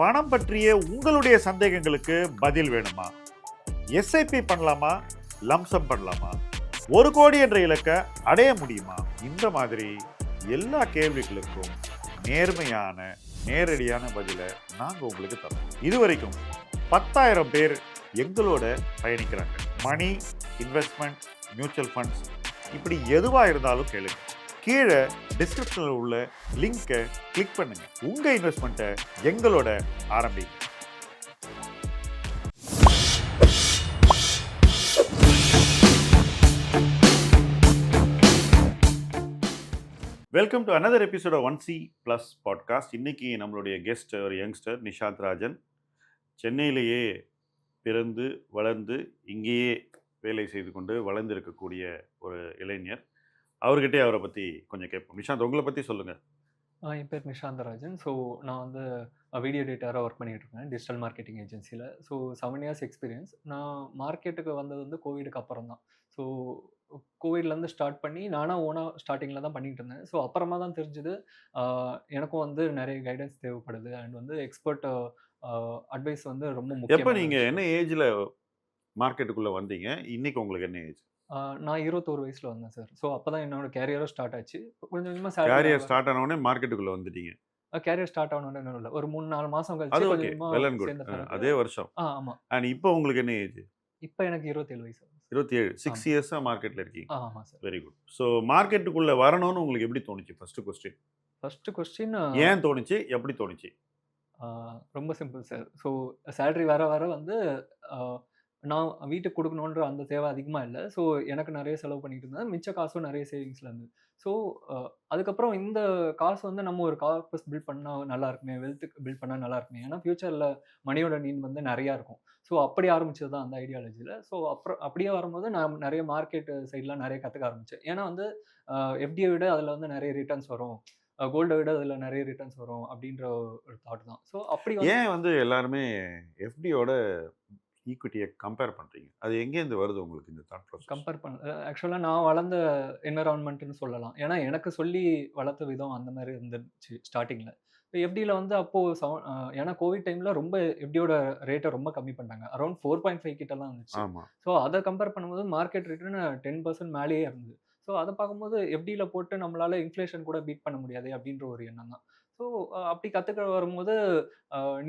பணம் பற்றிய உங்களுடைய சந்தேகங்களுக்கு பதில் வேணுமா? எஸ்ஐபி பண்ணலாமா? லம்சம் பண்ணலாமா? 1 கோடி என்ற இலக்கை அடைய முடியுமா? இந்த மாதிரி எல்லா கேள்விகளுக்கும் நேர்மையான நேரடியான பதிலை நாங்கள் உங்களுக்கு தரோம். இதுவரைக்கும் 10,000 பேர் எங்களோட பயணிக்கிறாங்க. மணி, இன்வெஸ்ட்மெண்ட், மியூச்சுவல் ஃபண்ட்ஸ், இப்படி எதுவாக இருந்தாலும் கேளுங்க. கீழே டிஸ்கிரிப்ஷனில் உள்ள லிங்கை கிளிக் பண்ணுங்க. உங்க இன்வெஸ்ட்மெண்ட்டை எங்களோட ஆரம்பிங்க. Welcome to another episode of 1C+ podcast. இன்னைக்கு நம்மளுடைய கெஸ்ட் ஒரு யங்ஸ்டர் நிஷாந்த் ராஜன். சென்னையிலேயே பிறந்து வளர்ந்து இங்கேயே வேலை செய்து கொண்டு வளர்ந்திருக்கக்கூடிய ஒரு இளைஞர். அவர்கிட்டே அவரை பற்றி கொஞ்சம் கேட்போம். நிஷாந்த், உங்களை பற்றி சொல்லுங்கள். என் பேர் நிஷாந்த் ராஜன். ஸோ நான் வந்து வீடியோ எடிட்டராக ஒர்க் பண்ணிகிட்டு இருக்கேன் டிஜிட்டல் மார்க்கெட்டிங் ஏஜென்சியில். So 7 years experience. நான் மார்க்கெட்டுக்கு வந்தது வந்து கோவிடுக்கு அப்புறம் தான். ஸோ கோவிட்லேருந்து ஸ்டார்ட் பண்ணி நானாக ஓனாக ஸ்டார்டிங்கில் தான் பண்ணிகிட்டு இருந்தேன். ஸோ அப்புறமா தான் தெரிஞ்சுது எனக்கும் வந்து நிறைய கைடன்ஸ் தேவைப்படுது அண்ட் வந்து எக்ஸ்பர்ட் அட்வைஸ் வந்து ரொம்ப எப்போ முக்கியமான நீங்கள் என்ன விஷயம். ஏஜில் மார்க்கெட்டுக்குள்ளே வந்தீங்க? இன்னைக்கு உங்களுக்கு என்ன ஏஜ்? நான் 21 வயசில் வந்தேன் சார். ஸோ அப்போ தான் என்னோட கேரியரும் ஸ்டார்ட் ஆச்சு. கொஞ்சம் கொஞ்சமாக சேலரி கேரியர் ஸ்டார்ட் ஆனவுடனே மார்க்கெட்டுக்குள்ளே வந்துட்டீங்க. கேரியர் ஸ்டார்ட் ஆகணும்னு இல்லை, ஒரு 3-4 மாதம் அது கழிச்சு ஓகே, கொஞ்சம் வெல் கொஞ்சமாக அண்ட் குட். சேர்ந்த பிறகு அதே வருஷம். ஆமாம். அண்ட் இப்போ உங்களுக்கு என்ன ஏஜ்? இப்போ எனக்கு 27 வயசு ஆகுது. 27. 6 ஆமாம். இயர்ஸாக மார்க்கெட்டில் இருக்கீங்க. ஆமாம் சார். Very good. ஸோ மார்க்கெட்டுக்குள்ளே வரணும்னு உங்களுக்கு எப்படி தோணுச்சு? ஃபர்ஸ்ட் கொஸ்டின் ஃபர்ஸ்ட் கொஸ்டின் ஏன் தோணுச்சு? எப்படி தோணுச்சு? ரொம்ப சிம்பிள் சார். ஸோ சேலரி வர வர வந்து நான் வீட்டுக்கு கொடுக்கணுன்ற அந்த தேவை அதிகமாக இல்லை. ஸோ எனக்கு நிறைய செலவு பண்ணிட்டு இருந்தேன். மிச்ச காசும் நிறைய சேவிங்ஸில் இருந்தது. ஸோ அதுக்கப்புறம் இந்த காசு வந்து நம்ம ஒரு கார்பஸ் பில்ட் பண்ணால் நல்லா இருக்குமே, வெல்த்துக்கு பில்ட் பண்ணால் நல்லா இருக்குமே. ஏன்னா ஃபியூச்சரில் மணியோட நீட் வந்து நிறையா இருக்கும். ஸோ அப்படி ஆரம்பிச்சது தான் அந்த ஐடியாலஜியில். ஸோ அப்புறம் அப்படியே வரும்போது நான் நிறைய மார்க்கெட் சைட்லாம் நிறைய கற்றுக்க ஆரம்பித்தேன். ஏன்னா வந்து எஃப்டியை விட அதில் வந்து நிறைய ரிட்டர்ன்ஸ் வரும். கோல்டை விட அதில் நிறைய ரிட்டர்ன்ஸ் வரும் அப்படின்ற ஒரு தாட் தான். ஸோ அப்படி வந்து ஏன் வந்து எல்லாருமே எஃப்டியோட ஈக்விட்டியை கம்பேர் பண்ணுறீங்க? அது எங்கேருந்து வருது உங்களுக்கு இந்த தாட் ப்ராசஸ்? கம்பேர் பண்ண ஆக்சுவலாக நான் வளர்ந்த என்விரான்மெண்ட்னு சொல்லலாம். ஏன்னா எனக்கு சொல்லி வளர்த்த விதம் அந்த மாதிரி இருந்துச்சு ஸ்டார்டிங்கில். இப்போ எஃப்டியில் வந்து அப்போது ஏன்னா கோவிட் டைமில் ரொம்ப எஃப்டியோட ரேட்டை ரொம்ப கம்மி பண்ணிட்டாங்க. அரௌண்ட் 4.5 கிட்டலாம் இருந்துச்சு. ஆமாம். ஸோ அதை கம்பேர் பண்ணும்போது மார்க்கெட் ரிட்டர்ன் 10% மேலேயே இருந்தது. ஸோ அதை பார்க்கும்போது எஃப்டியில் போட்டு நம்மளால இன்ஃப்ளேஷன் கூட பீட் பண்ண முடியாது அப்படின்ற ஒரு எண்ணம் தான். ஸோ அப்படி கற்றுக்க வரும்போது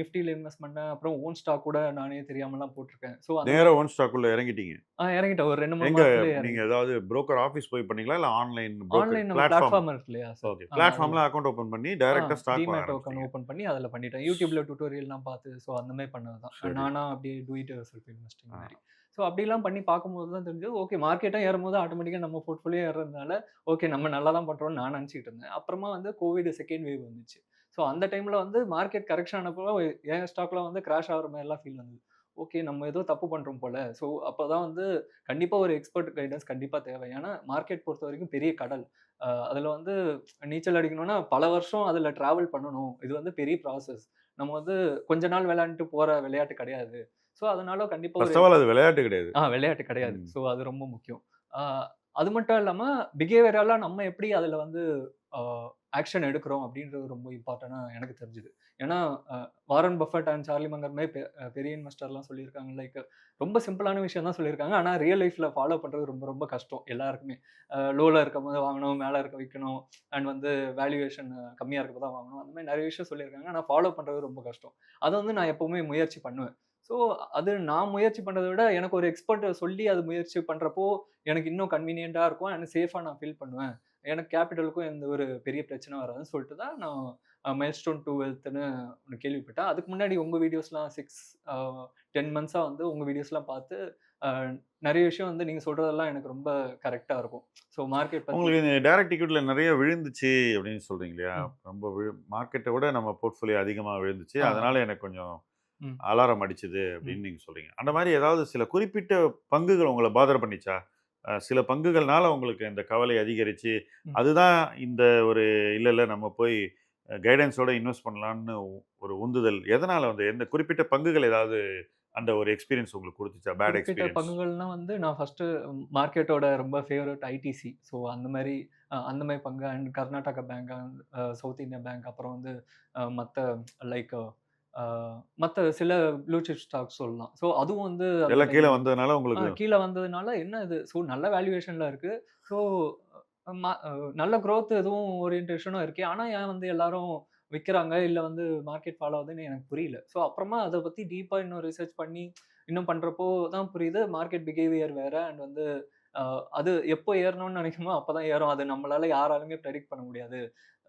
நிஃப்டியில் இன்வெஸ்ட் பண்ணேன். அப்புறம் ஓன் ஸ்டாக் கூட நானே தெரியாமலாம் போட்டிருக்கேன். ஸோ அந்த நேராக ஒன் ஸ்டாக்குள்ளே இறங்கிட்டீங்க. இறங்கிட்டேன். ஒரு 2-3 எங்க மாசத்துலயே நீங்க இறங்கிட்டேன். ஏதாவது புரோக்கர் ஆஃபீஸ் போய் பண்ணீங்களா? இல்ல ஆன்லைன் புரோக்கர் ஆன்லைன் நம்ம பிளாட்ஃபார்ம்? பிளாட்ஃபார்ம் இருக்கு இல்லையா சார்? ஓகே. அதுல பிளாட்ஃபார்ம்ல அக்கவுண்ட் ஓபன் பண்ணி டைரக்ட்டா ஸ்டாக் வாங்க டிமேட் அக்கவுண்ட் ஆரம்பிச்சீங்க. ஓப்பன் பண்ணி அதில பண்ணிட்டேன். YouTubeல டியூட்டோரியல்லாம் பார்த்து ஸோ அந்த மாரி பண்ணது தான். சரி. நானா அப்படியே டூ இட் செல்ஃப் இன்வெஸ்டிங் ஆ. மாரி. ஸோ அப்படிலாம் பண்ணி பார்க்கும்போது தான் தெரிஞ்சது, ஓகே மார்க்கெட்டும் ஏறும்போது ஆட்டோமேட்டிக்கா நம்ம போர்ட்ஃபோலியோ ஏறுறதுனால, ஓகே நம்ம நல்லா தான் பண்றோம்னு நான் நினச்சுக்கிட்டு இருந்தேன். அப்புறமா வந்து கோவிட் செகண்ட் வேவ் வந்துச்சு. ஸோ அந்த டைம்ல வந்து மார்க்கெட் கரெக்ஷன் ஆனப்போ என் ஸ்டாக்லாம் வந்து கிராஷ் ஆகுற மாரிலாம் ஃபீல் வந்தது. ஓகே நம்ம ஏதோ தப்பு பண்றோம் போல. ஸோ அப்பதான் வந்து கண்டிப்பா ஒரு எக்ஸ்பர்ட் கைடன்ஸ் கண்டிப்பா தேவை. ஏன்னா மார்க்கெட் பொறுத்தவரைக்கும் பெரிய கடல். அதில வந்து நீச்சல் அடிக்கணும்னா பல வருஷம் அதில டிராவல் பண்ணணும். இது வந்து பெரிய ப்ராசஸ். நம்ம வந்து கொஞ்ச நாள் விளையாண்டுட்டு போற விளையாட்டு கிடையாது. ஸோ அதனால கண்டிப்பா ஒரு ஃபர்ஸ்ட் ஆஃப் ஆல் அது விளையாட்டு கிடையாது. விளையாட்டு கிடையாது. ம். ஸோ அது ரொம்ப முக்கியம். ஆ அது மட்டும் இல்லாம பிஹேவியரலா நம்ம எப்படி அதில வந்து ஆ ஆக்ஷன் எடுக்கிறோம் அப்படின்றது ரொம்ப இம்பார்ட்டன்ட்டா எனக்கு தெரிஞ்சது. ஏன்னா Warren Buffett and Charlie Munger மாரி பெரிய இன்வெஸ்டர்லாம் சொல்லியிருக்காங்க. லைக் ரொம்ப சிம்பிளான விஷயம் தான் சொல்லியிருக்காங்க. ஆனா ரியல் லைஃப்ல ஃபாலோ பண்றது ரொம்ப ரொம்ப கஷ்டம் எல்லாருக்குமே. லோல இருக்கும்போது வாங்கணும், மேல இருக்க விக்கணும் அண்ட் வந்து வேல்யூவேஷன் கம்மியா இருக்கப்ப தான் வாங்கணும். அந்த மாரி நிறைய விஷயம் சொல்லியிருக்காங்க. ஆனா ஃபாலோ பண்றது ரொம்ப கஷ்டம். அத வந்து நான் எப்பவுமே முயற்சி பண்ணுவேன். ஸோ அது நான் முயற்சி பண்றத விட எனக்கு ஒரு எக்ஸ்பர்ட் சொல்லி அது முயற்சி பண்றப்போ எனக்கு இன்னும் கன்வீனியன்ட்டா இருக்கும் அண்ட் சேஃபா நான் ஃபீல் பண்ணுவேன். எனக்கு கேபிட்டலுக்கும் எந்த ஒரு பெரிய பிரச்சனை வராதுன்னு சொல்லிட்டு தான் நான் மைல்ஸ்டோன் டூ வெல்த்ன்னு ஒண்ணு கேள்விப்பட்டேன். அதுக்கு முன்னாடி உங்க வீடியோஸ்லாம் 10 மந்த்ஸா வந்து உங்க வீடியோஸ்லாம் பார்த்து அ நெறைய விஷயம் வந்து நீங்க சொல்றதெல்லாம் எனக்கு ரொம்ப கரெக்ட்டா இருக்கும். ஸோ மார்க்கெட் பத்தி உங்களுக்கு இந்த டைரக்ட் ஈக்விட்டில நிறைய விழுந்துச்சு அப்படின்னு சொல்றீங்க இல்லையா? ம். ரொம்ப மார்க்கெட்ட விட நம்ம போர்ட்ஃபோலியோ அதிகமா விழுந்துச்சு. ஆ. அதனால எனக்கு கொஞ்சம் ம். அலாரம் அடிச்சது ம். அப்படின்னு நீங்க சொல்றீங்க. அந்த மாரி ஏதாவது சில குறிப்பிட்ட பங்குகள் உங்கள பாதர் பண்ணிச்சா? சில பங்குகள்னால உங்களுக்கு இந்த கவலை அதிகரிச்சு, ம். அதுதான் இந்த ஒரு இல்ல நம்ம போய் கைடன்ஸோட இன்வெஸ்ட் பண்ணலான்னு ஒரு உந்துதல் எதனால வந்து எந்த குறிப்பிட்ட பங்குகள் ஏதாவது அந்த ஒரு எக்ஸ்பீரியன்ஸ் உங்களுக்கு குடுத்துச்சா? பேட் குறிப்பிட்ட எக்ஸ்பீரியன்ஸ்? பங்குகள்னா வந்து நான் ஃபர்ஸ்ட்டு மார்க்கெட்டோட ரொம்ப ஃபேவரைட் ஐடிசி. ஸோ அந்த மாரி பங்கு and Karnataka bank, south Indian bank அப்புறம் வந்து மத்த லைக் மத்த சில ப்ளூ சிப் ஸ்டாக்ஸ் சொல்லலாம். ஸோ அதுவும் வந்து அந்த எல்லாம் கீழ வந்ததுனால உங்களுக்கு கீழ வந்ததுனால என்ன இது? ஸோ நல்ல வேல்யூவேஷன்ல இருக்கு. ஸோ ம அ நல்ல குரோத் எதுவும் ஓரியன்டேஷனும் இருக்கு. ஆனா ஏன் வந்து எல்லாரும் விக்கிறாங்க? இல்ல வந்து மார்க்கெட் ஃபாலோ ஆகுதுன்னு எனக்கு புரியல. ஸோ அப்புறமா அத பத்தி டீப்பா இன்னும் ரிசர்ச் பண்ணி இன்னும் பண்றப்போ தான் புரியுது. மார்க்கெட் பிஹேவியர் வேற அண்ட் வந்து அ அது எப்போ ஏறணும்னு நினைக்கிறோமோ அப்பதான் ஏறும். அது நம்மளால யாராலுமே பிரெடிக்ட் பண்ண முடியாது.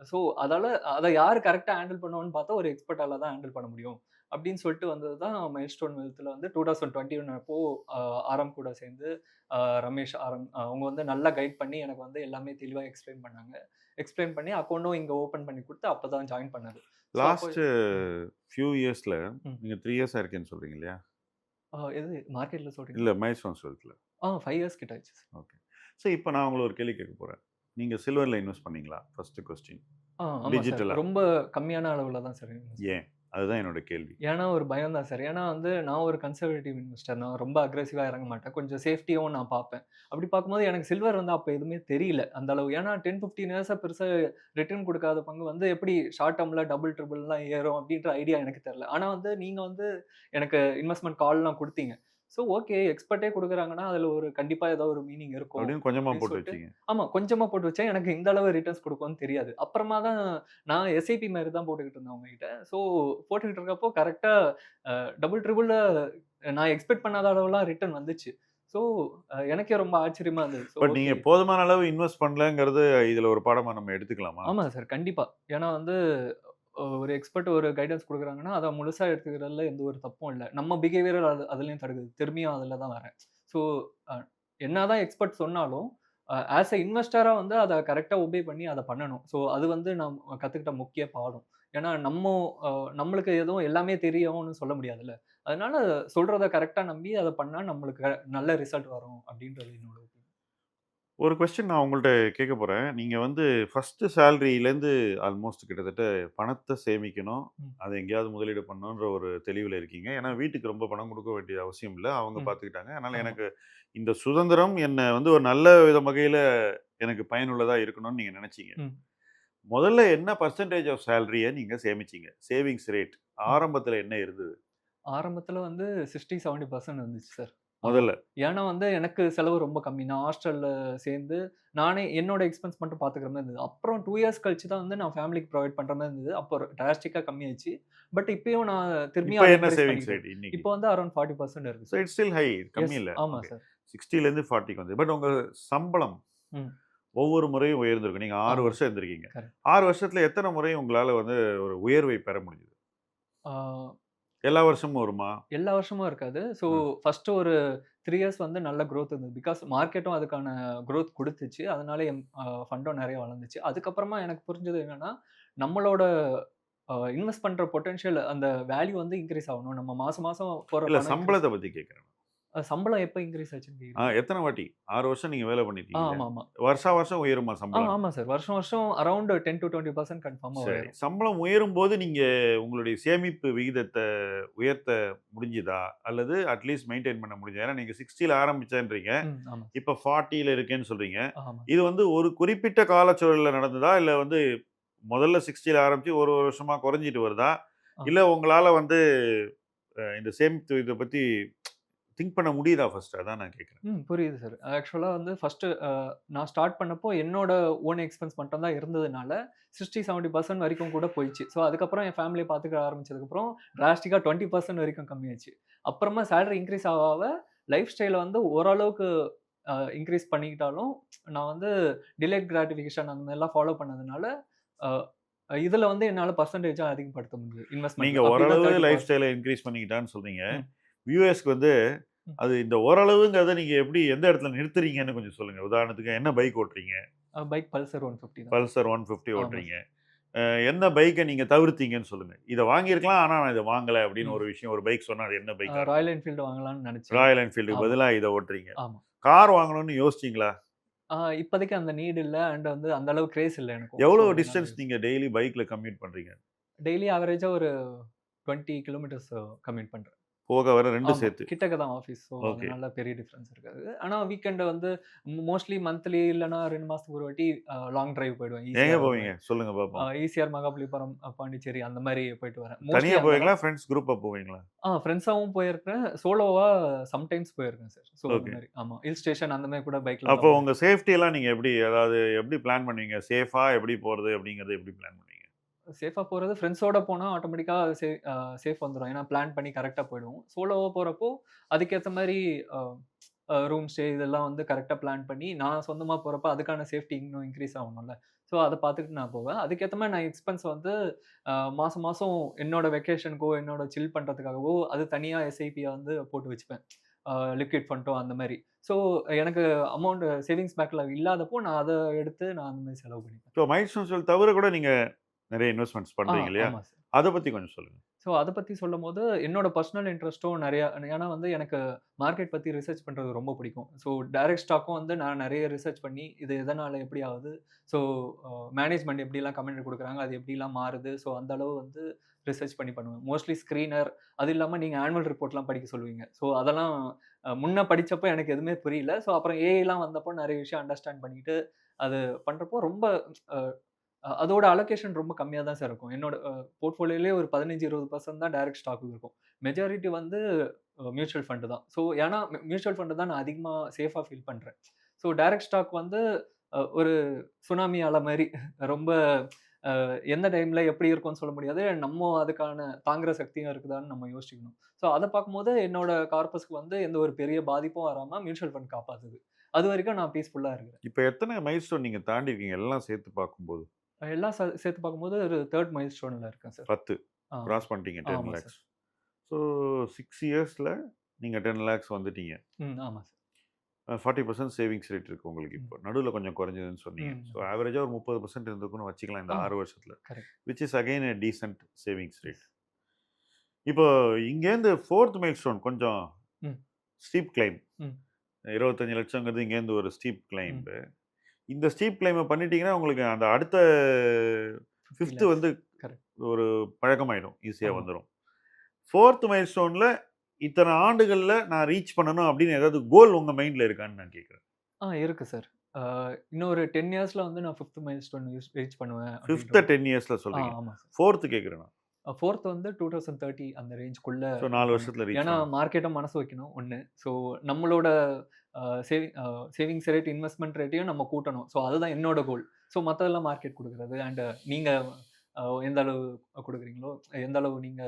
ஸோ அதால அத யாரு கரெக்ட்டா ஹேண்டில் பண்ணுவான்னு பார்த்தா ஒரு எக்ஸ்பெர்ட்டால தான் ஹேண்டில் பண்ண முடியும். அப்படின்னு சொல்லிட்டு வந்தது தான் மைல்ஸ்டோன் வெல்த்ல வந்து 2021 அப்போ அ ஆரம் கூட சேர்ந்து ரமேஷ் ஆரம் அவங்க வந்து நல்லா கைட் பண்ணி எனக்கு வந்து எல்லாமே தெளிவா எக்ஸ்பிளைன் பண்ணாங்க. எக்ஸ்பிளைன் பண்ணி அக்கவுண்டும் இங்க ஓப்பன் பண்ணி குடுத்து அப்பதான் ஜாயின் பண்ணது. ஸோ அப்போ லாஸ்ட் ம், ஃபியூ இயர்ஸ்ல ம். நீங்க 3 இயர்ஸா இருக்கேன்னு சொல்றீங்க இல்லையா? எது மார்க்கெட்ல சொல்றீங்களா? இல்ல மைல்ஸ்டோன்ஸ் வெல்த்ல. 5 இயர்ஸ் கிட்ட ஆச்சு. ஓகே. ஸோ இப்ப நான் உங்கள ஒரு கேள்வி கேட்க போறேன். நீங்க சில்வர்ல இன்வெஸ்ட் பண்ணீங்களா? First question. ஆமா சார். டிஜிட்டலா? ரொம்ப கம்மியான அளவுல தான் சார் இன்வெஸ்ட் ஏன்? அதுதான் என்னோட கேள்வி. ஏன்னா ஒரு பயம் தான் சார். ஏன்னா வந்து நான் ஒரு கன்சர்வேட்டிவ் இன்வெஸ்டர். நான் ரொம்ப அக்ரெசிவா இறங்க மாட்டேன். கொஞ்சம் சேஃப்டியாவும் நான் பார்ப்பேன். அப்படி பார்க்கும்போது எனக்கு சில்வர் வந்து அப்ப எதுவுமே தெரியல. அந்த அளவு. ஏன்னா 10, 15 இயர்ஸா பெருசா ரிட்டர்ன் குடுக்காத பங்கு வந்து எப்படி ஷார்ட் டெர்ம்ல டபுள், ட்ரிபிள்லாம் ஏறும் அப்படின்ற ஐடியா எனக்கு தெரியல. ஆனா வந்து நீங்க வந்து எனக்கு இன்வெஸ்ட்மென்ட் கால்லாம் குடுத்தீங்க. ஸோ ஓகே எக்ஸ்பர்ட்டே குடுக்குறாங்கன்னா, அதுல ஒரு கண்டிப்பா ஏதோ ஒரு மீனிங் இருக்கும். அப்படின்னு கொஞ்சமா அப்படின்னு போட்டு சொல்லிட்டு வச்சீங்க. ஆமா கொஞ்சமா போட்டு வச்சேன். எனக்கு இந்த அளவு ரிட்டர்ன்ஸ் குடுக்கும்னு தெரியாது. அப்புறமா தான் நான் எஸ்ஐபி மாரி தான் போட்டுக்கிட்டு இருந்தேன் அவங்ககிட்ட. ஸோ போட்டுக்கிட்டு இருக்கப்போ கரெக்ட்டா டபுள், ட்ரிபிள்ல நான் எக்ஸ்பெக்ட் பண்ணாத அளவுலாம் ரிட்டர்ன் வந்துச்சு. ஸோ எனக்கே ரொம்ப ஆச்சரியமா இருந்தது. ஸோ பட் நீங்க ஓகே. போதுமான அளவு இன்வெஸ்ட் பண்ணலங்கிறது இதுல ஒரு பாடமா நம்ம எடுத்துக்கலாமா? ஆமா சார். கண்டிப்பா. ஏன்னா வந்து ஒரு எக்ஸ்பர்ட் ஒரு கைடன்ஸ் குடுக்குறாங்கன்னா, அத முழுசா எடுத்துக்கிறதுல எந்த ஒரு தப்பும் இல்ல. நம்ம பிஹேவியர் அதுலயும் தடுக்குது. திரும்பியும் அதுல தான் வரேன். ஸோ அ என்னதான் எக்ஸ்பர்ட் சொன்னாலும், ஆஸ் எ இன்வெஸ்டரா வந்து அத கரெக்ட்டா ஒபே பண்ணி அத பண்ணணும். ஸோ அது வந்து நான் கத்துக்கிட்ட முக்கிய பாடம். ஏன்னா அ நம்மளுக்கு எதுவும் எல்லாமே தெரியும்னு சொல்ல முடியாதுல்ல. அதனால சொல்றத கரெக்ட்டா நம்பி அத பண்ணா நம்மளுக்கு நல்ல ரிசல்ட் வரும் அப்டின்றது என்னோட ஒப்பீனியன். ஒரு கொஸ்டின் நான் உங்கள்ட்ட கேட்க போறேன். நீங்க வந்து ஃபர்ஸ்ட் சேலரிலேருந்து ஆல்மோஸ்ட் கிட்டத்தட்ட பணத்த சேமிக்கணும். ம். அத எங்கேயாவது முதலீடு பண்ணணுன்ற ஒரு தெளிவுல இருக்கீங்க. ஏன்னா வீட்டுக்கு ரொம்ப பணம் குடுக்க வேண்டிய அவசியம் இல்ல. அவங்க ம். பார்த்துக்கிட்டாங்க. அதனால ஆமா. எனக்கு இந்த சுதந்திரம் என்ன வந்து ஒரு நல்ல வகையில எனக்கு பயனுள்ளதா இருக்கணும்னு நீங்க நெனச்சீங்க. ம். முதல்ல என்ன பெர்சன்டேஜ் ஆஃப் சேலரிய நீங்க சேமிச்சீங்க? சேவிங்ஸ் ரேட் ம். ஆரம்பத்துல என்ன இருந்தது? ஆரம்பத்துல வந்து 60, 70% வந்துச்சு சார். ஆமா. முதல்ல. ஏன்னா வந்து எனக்கு செலவு ரொம்ப கம்மி. நான் ஹாஸ்டல்ல சேர்ந்து, நானே என்னோட எக்ஸ்பென்ஸ் மட்டும் பார்த்துக்கிற மாரி இருந்தது. அப்புறம் 2 இயர்ஸ் கழிச்சு தான் வந்து நான் ஃபேமிலிக்கு ப்ரொவைட் பண்ற மாரி இருந்தது. அப்போ டிராஸ்டிக்கா கம்மியாயிருச்சு. பட் இப்பயும் நான் திரும்பியும் இப்ப அத என்ன இன்கிரீஸ் சேவிங்ஸ் பண்ணிக்கிட்டேன். ரேட் இன்னைக்கு? இப்போ வந்து அரவுண்ட் 40% இருக்கு so sir. It's still high. கம்மி எஸ். இல்ல. ஆமா ஓகே. சார். 60லேருந்து 40க்கு வந்து. பட் உங்க சம்பளம் ம். ஒவ்வொரு முறையும் உயர்ந்திருக்கும். நீங்க 6 ஆமா. வருஷம் இருந்திருக்கீங்க. கரெக்ட். 6 வருஷத்துல எத்தன முறை உங்களால வந்து ஒரு உயர்வை பெற முடிஞ்சது? ஆ எல்லா வருஷமும் வருமா? எல்லா வருஷமும் இருக்காது. ஸோ ம். ஃபர்ஸ்ட் ஒரு 3 இயர்ஸ் வந்து நல்ல குரோத் இருந்தது. பிகாஸ் மார்க்கெட்டும் அதுக்கான குரோத் குடுத்துச்சு. அதனால என் ஃபண்டும் நெறைய வளர்ந்துச்சு. அதுக்கப்புறமா எனக்கு புரிஞ்சது என்னன்னா, நம்மளோட இன்வெஸ்ட் பண்ற பொட்டன்ஷியல் அந்த வேல்யூ வந்து இன்கிரீஸ் ஆகணும். நம்ம மாசம் மாசம் போடுற இல்ல பணம் இன்கிரீஸ் சம்பளத்த பத்தி கேட்கிறேன். சம்பளம் எப்ப இன்கிரீஸ் ஆச்சுன்னு கேக்குறீங்க? எத்தன வாட்டி? 6 வருஷம் நீங்க வேலை பண்ணியிருக்கீங்கல்ல. ஆமாமா. வருஷா வருஷம் உயருமா சம்பளம்? ஆமா சார். வருஷம் வருஷம் அரவுண்ட் 10-20% கன்ஃபார்மா சரி. உயரும். சம்பளம் உயரும்போது நீங்க உங்களுடைய சேமிப்பு விகிதத்த உயர்த்த முடிஞ்சுதா? அல்லது அட்லீஸ்ட் மெயின்டெயின் பண்ண முடிஞ்சதா? ஏன்னா நீங்க 60ல ஆரம்பிச்சேன்றீங்க. ம். ஆமா. இப்ப 40ல இருக்கேன்னு சொல்றீங்க. ஆமா. இது வந்து ஒரு குறிப்பிட்ட காலச்சூழல்ல நடந்ததா? இல்ல வந்து முதல்ல 60ல ஆரம்பிச்சு ஒரு ஒரு வருஷமா குறைஞ்சிட்டு வருதா? ஆ. இல்ல உங்களால வந்து இந்த சேமிப்பு இத பத்தி திங்க் பண்ண முடியுதா ஃபர்ஸ்ட்? அதான் நான் கேட்கிறேன். புரியுது சார். ஆக்சுவலா வந்து ஃபர்ஸ்ட்டு நான் ஸ்டார்ட் பண்ணப்போ என்னோட ஓன் எக்ஸ்பென்ஸ் மட்டும் தான் இருந்ததுனால, 60, 70% வரைக்கும் கூட போயிடுச்சு. ஸோ அதுக்கப்புறம் என் ஃபேமிலிய பார்த்துக்க ஆரம்பிச்சதுக்கப்புறம் டிராஸ்டிக்கா 20% வரைக்கும் கம்மியாச்சு. அப்புறமா சேலரி இன்கிரீஸ் ஆக ஆக லைஃப் ஸ்டைல வந்து ஓரளவுக்கு இன்கிரீஸ் பண்ணிக்கிட்டாலும், நான் வந்து டிலேட் கிராட்டிஃபிகேஷன் அந்த மாரிலாம் ஃபாலோ பண்ணதுனால, அ இதுல வந்து என்னால பெர்சன்டேஜா அதிகப்படுத்த முடியுது. நீங்க இன்வெஸ்ட்மென்ட்ல. அப்படி தான் ஓரளவு 30 லைஃப் ஸ்டைல இன்கிரீஸ் பண்ணிக்கிட்டான்னு சொல்றீங்க. ம். வியூவர்ஸ்க்கு வந்து ம். அது இந்த ஓரளவுங்கிறத நீங்க எப்படி எந்த இடத்துல நிறுத்துறீங்கன்னு கொஞ்சம் சொல்லுங்க. உதாரணத்துக்கு என்ன பைக் ஓட்டுறீங்க? பைக் பல்சர் 150 தான் சார். பல்சர் 150 ஆமா ஓட்டுறீங்க. சார். எந்த பைக்க நீங்க தவிர்த்தீங்கன்னு சொல்லுங்க. இத வாங்கியிருக்கலாம். ஆனா நான் இத வாங்கல அப்படின்னு ம். ஒரு விஷயம் ஒரு பைக் சொன்னா அது என்ன பைக்கா இருக்கும்? ராயல் என்ஃபீல்டு வாங்கலாம்னு நெனச்சேன். ராயல் என்ஃபீல்டுக்கு ஆமா, பதிலா இத ஓட்டுறீங்க. ஆமா. கார் வாங்கணும்னு யோசிச்சீங்களா? இப்போதைக்கு அந்த நீட் இல்ல. அண்ட் வந்து அந்த அளவு கிரேஸ் இல்ல எனக்கும். ஸோ எவ்வளவு அதனால டிஸ்டன்ஸ் நீங்க டெய்லி பைக்ல கம்யூட் பண்றீங்க? டெய்லி ஆவரேஜா ஒரு 20 கிலோமீட்டர்ஸ் கம்யூட் பண்றேன். போக வர 2 ஆமா. சேர்த்து. கிட்டக்க தான் ஆஃபீஸ். So okay. அதனால பெரிய டிஃபரன்ஸ் இருக்காது. ஆனா வீக்கெண்ட் வந்து மோஸ்ட்லி மந்த்லி இல்லன்னா 2 மாசத்துக்கு ஒரு வாட்டி லாங் டிரைவ் போயிடுவேன். எங்க ஈசிஆர் அந்த போவீங்க? மாரி. சொல்லுங்க பாப்போம். ஈசிஆர், மகாபலிபுரம், பாண்டிச்சேரி அந்த மாரி போயிட்டு வரேன். தனியா மோஸ்ட்லி அங்க போவீங்களா? தான். ஃப்ரெண்ட்ஸ் குரூப்பா போவீங்களா? ஃப்ரெண்ட்ஸாவும் போயிருக்கேன். சோலோவா சம்டைம்ஸ் போயிருக்கேன் சார். ஸோ அந்த ஓகே. மாரி. ஆமா. ஹில் ஸ்டேஷன் அந்த மாரி கூட பைக்லலாம் அப்போ உங்க போயிருக்கேன். சேஃப்டி எல்லாம் நீங்க எப்படி அதாவது எப்படி பிளான் பண்ணுவீங்க? சேஃபா எப்படி போறது அப்படிங்கிறத எப்படி பிளான் பண்ணுவீங்க? சேஃபா போறது ஃப்ரெண்ட்ஸோட போனா ஆட்டோமேட்டிக்கா சேஃப் வந்துரும். ஏன்னா பிளான் பண்ணி கரெக்ட்டா போயிடுவோம். சோலோவா போறப்போ அதுக்கேத்த மாரி அ ரூம் ஸ்டே இதெல்லாம் வந்து கரெக்ட்டா பிளான் பண்ணி, நான் சொந்தமா போறப்ப அதுக்கான சேஃப்டி இன்னும் இன்கிரீஸ் ஆகணும்ல. ஸோ அத பார்த்துட்டு நான் போவேன். அதுக்கேத்த மாரி நான் எக்ஸ்பென்ஸ் வந்து மாசம் மாசம் என்னோட வெக்கேஷனுக்கோ, என்னோட சில் பண்றதுக்காகவோ அது தனியா எஸ்ஐபியா வந்து போட்டு வச்சுப்பேன். லிக்விட் ஃபண்டோ அந்த மாரி. ஸோ எனக்கு அமௌண்ட் சேவிங்ஸ் பேக்ல இல்லாதப்போ நான் அத எடுத்து நான் அந்த மாரி செலவு பண்ணிப்பேன். இப்போ மைல்ஸ்டோன்ஸ் தவிர கூட நீங்க நெறைய இன்வெஸ்ட்மென்ட்ஸ் பண்றீங்க இல்லையா? ஆமா சார். அத பத்தி கொஞ்சம் சொல்லுங்க. ஸோ அத பத்தி சொல்லும்போது, என்னோட பர்சனல் இன்ட்ரெஸ்ட்டும் நெறையா ஏன்னா வந்து எனக்கு மார்க்கெட் பத்தி ரிசர்ச் பண்றது ரொம்ப பிடிக்கும். ஸோ டைரக்ட் ஸ்டாக்கும் வந்து நான் நெறைய ரிசர்ச் பண்ணி, இது எதனால எப்படி ஆகுது? ஸோ மேனேஜ்மென்ட் எப்படிலாம் கமெண்ட் குடுக்குறாங்க? அது எப்படிலாம் மாறுது? ஸோ அந்த அளவு வந்து ரிசர்ச் பண்ணி பண்ணுவேன். மோஸ்ட்லி ஸ்க்ரீனர் அது இல்லாம நீங்க ஆனுவல் ரிப்போர்ட்லாம் படிக்க சொல்லுவீங்க. ஸோ அதெல்லாம் முன்ன படிச்சப்ப எனக்கு எதுவுமே புரியல. ஸோ அப்புறம் ஏஐலாம் வந்தப்போ நெறைய விஷயம் அண்டர்ஸ்டாண்ட் பண்ணிக்கிட்டு, அது பண்றப்போ ரொம்ப அ அதோட அலோகேஷன் ரொம்ப கம்மியா தான் சார் இருக்கும். என்னோட போர்ட்ஃபோலியோலயே ஒரு 15, 20% தான் டைரக்ட் ஸ்டாக் இருக்கும். மெஜாரிட்டி வந்து மியூச்சுவல் ஃபண்ட் தான். ஸோ ஏன்னா மியூச்சுவல் ஃபண்ட் தான் நான் அதிகமா சேஃபா ஃபீல் பண்றேன். ஸோ டைரக்ட் ஸ்டாக் வந்து ஒரு சுனாமி அலை மாரி ரொம்ப எந்த டைம்ல எப்படி இருக்கும்னு சொல்ல முடியாது. நம்ம அதுக்கான தாங்குற சக்தியும் இருக்குதான்னு நம்ம யோசிக்கணும். ஸோ அத பார்க்கும்போது என்னோட கார்பஸ்க்கு வந்து எந்த ஒரு பெரிய பாதிப்பும் வராம மியூச்சுவல் ஃபண்ட் காப்பாத்துது. அதுவரைக்கும் நான் பீஸ்ஃபுல்லா இருக்கிறேன். இப்ப எத்தன மைல்ஸ்டோன் நீங்க தாண்டியிருக்கீங்க எல்லாம் சேர்த்து பார்க்கும்போது? எல்லாம் சேர்த்து பார்க்கும்போது ஒரு 3 மைல்ஸ்டோன்ல இருக்கேன் சார். 10 ஆ. கிராஸ் பண்ணிட்டீங்க 10 ஆமா சார். லேக்ஸ். ஸோ 6 இயர்ஸ்ல நீங்க 10 லேக்ஸ் வந்துட்டீங்க. ஆமா சார். 40% சேவிங்ஸ் ரேட் இருக்கு உங்களுக்கு ம். இப்போ. நடுவுல கொஞ்சம் குறைஞ்சதுன்னு சொன்னீங்க. ஸோ ம். ஆவரேஜா ஒரு 30% இருந்திருக்கும்னு வச்சுக்கலாம் இந்த ஆமா. 6 வருஷத்துல. Correct. Which is again a decent savings rate. Yes. இப்போ இங்கேருந்து 4த் மைல்ஸ்டோன் கொஞ்சம் ம். Steep climb. ம். 25 லட்சங்கிறது இங்கேருந்து ஒரு ஸ்டீப் கிளைம். ம். இந்த ஸ்டீப் கிளைம பண்ணிட்டீங்கன்னா, உங்களுக்கு அந்த அடுத்த 50 5த் லேக்ஸ். வந்து கரெக்ட். ஒரு பழக்கமாயிடும். ஈஸியா ஆமா. வந்துரும். 4த் மைல்ஸ்டோன்ல இத்தன ஆண்டுகள்ல நான் ரீச் பண்ணணும் அப்படின்னு ஏதாவது கோல் உங்க மைண்ட்ல இருக்கான்னு நான் கேட்கிறேன். இருக்கு சார். அ இன்னொரு 10 இயர்ஸ்ல வந்து நான் 5த் மைல்ஸ்டோன் ரீச் பண்ணுவேன் அப்படின்ற 5த் 10 இயர்ஸ்ல சொல்றீங்க. ஆமா சார். 4த் கேட்கிறேன் நான். 4த் வந்து 2030 அந்த ரேஞ்ச்குள்ள ஸோ 4 இருக்கணும். வருஷத்துல ரீச் ஏன்னா பண்ணணும். மார்க்கெட்ட மனசு வைக்கணும் 1. ஸோ நம்மளோட அ சேவிங்ஸ் ரேட், இன்வெஸ்ட்மென்ட் ரேட்டையும் நம்ம கூட்டணும். ஸோ அதுதான் என்னோட கோல். ஸோ மத்ததெல்லாம் மார்க்கெட் குடுக்குறது. நீங்க எந்த அளவு குடுக்குறீங்களோ, எந்த அளவு நீங்க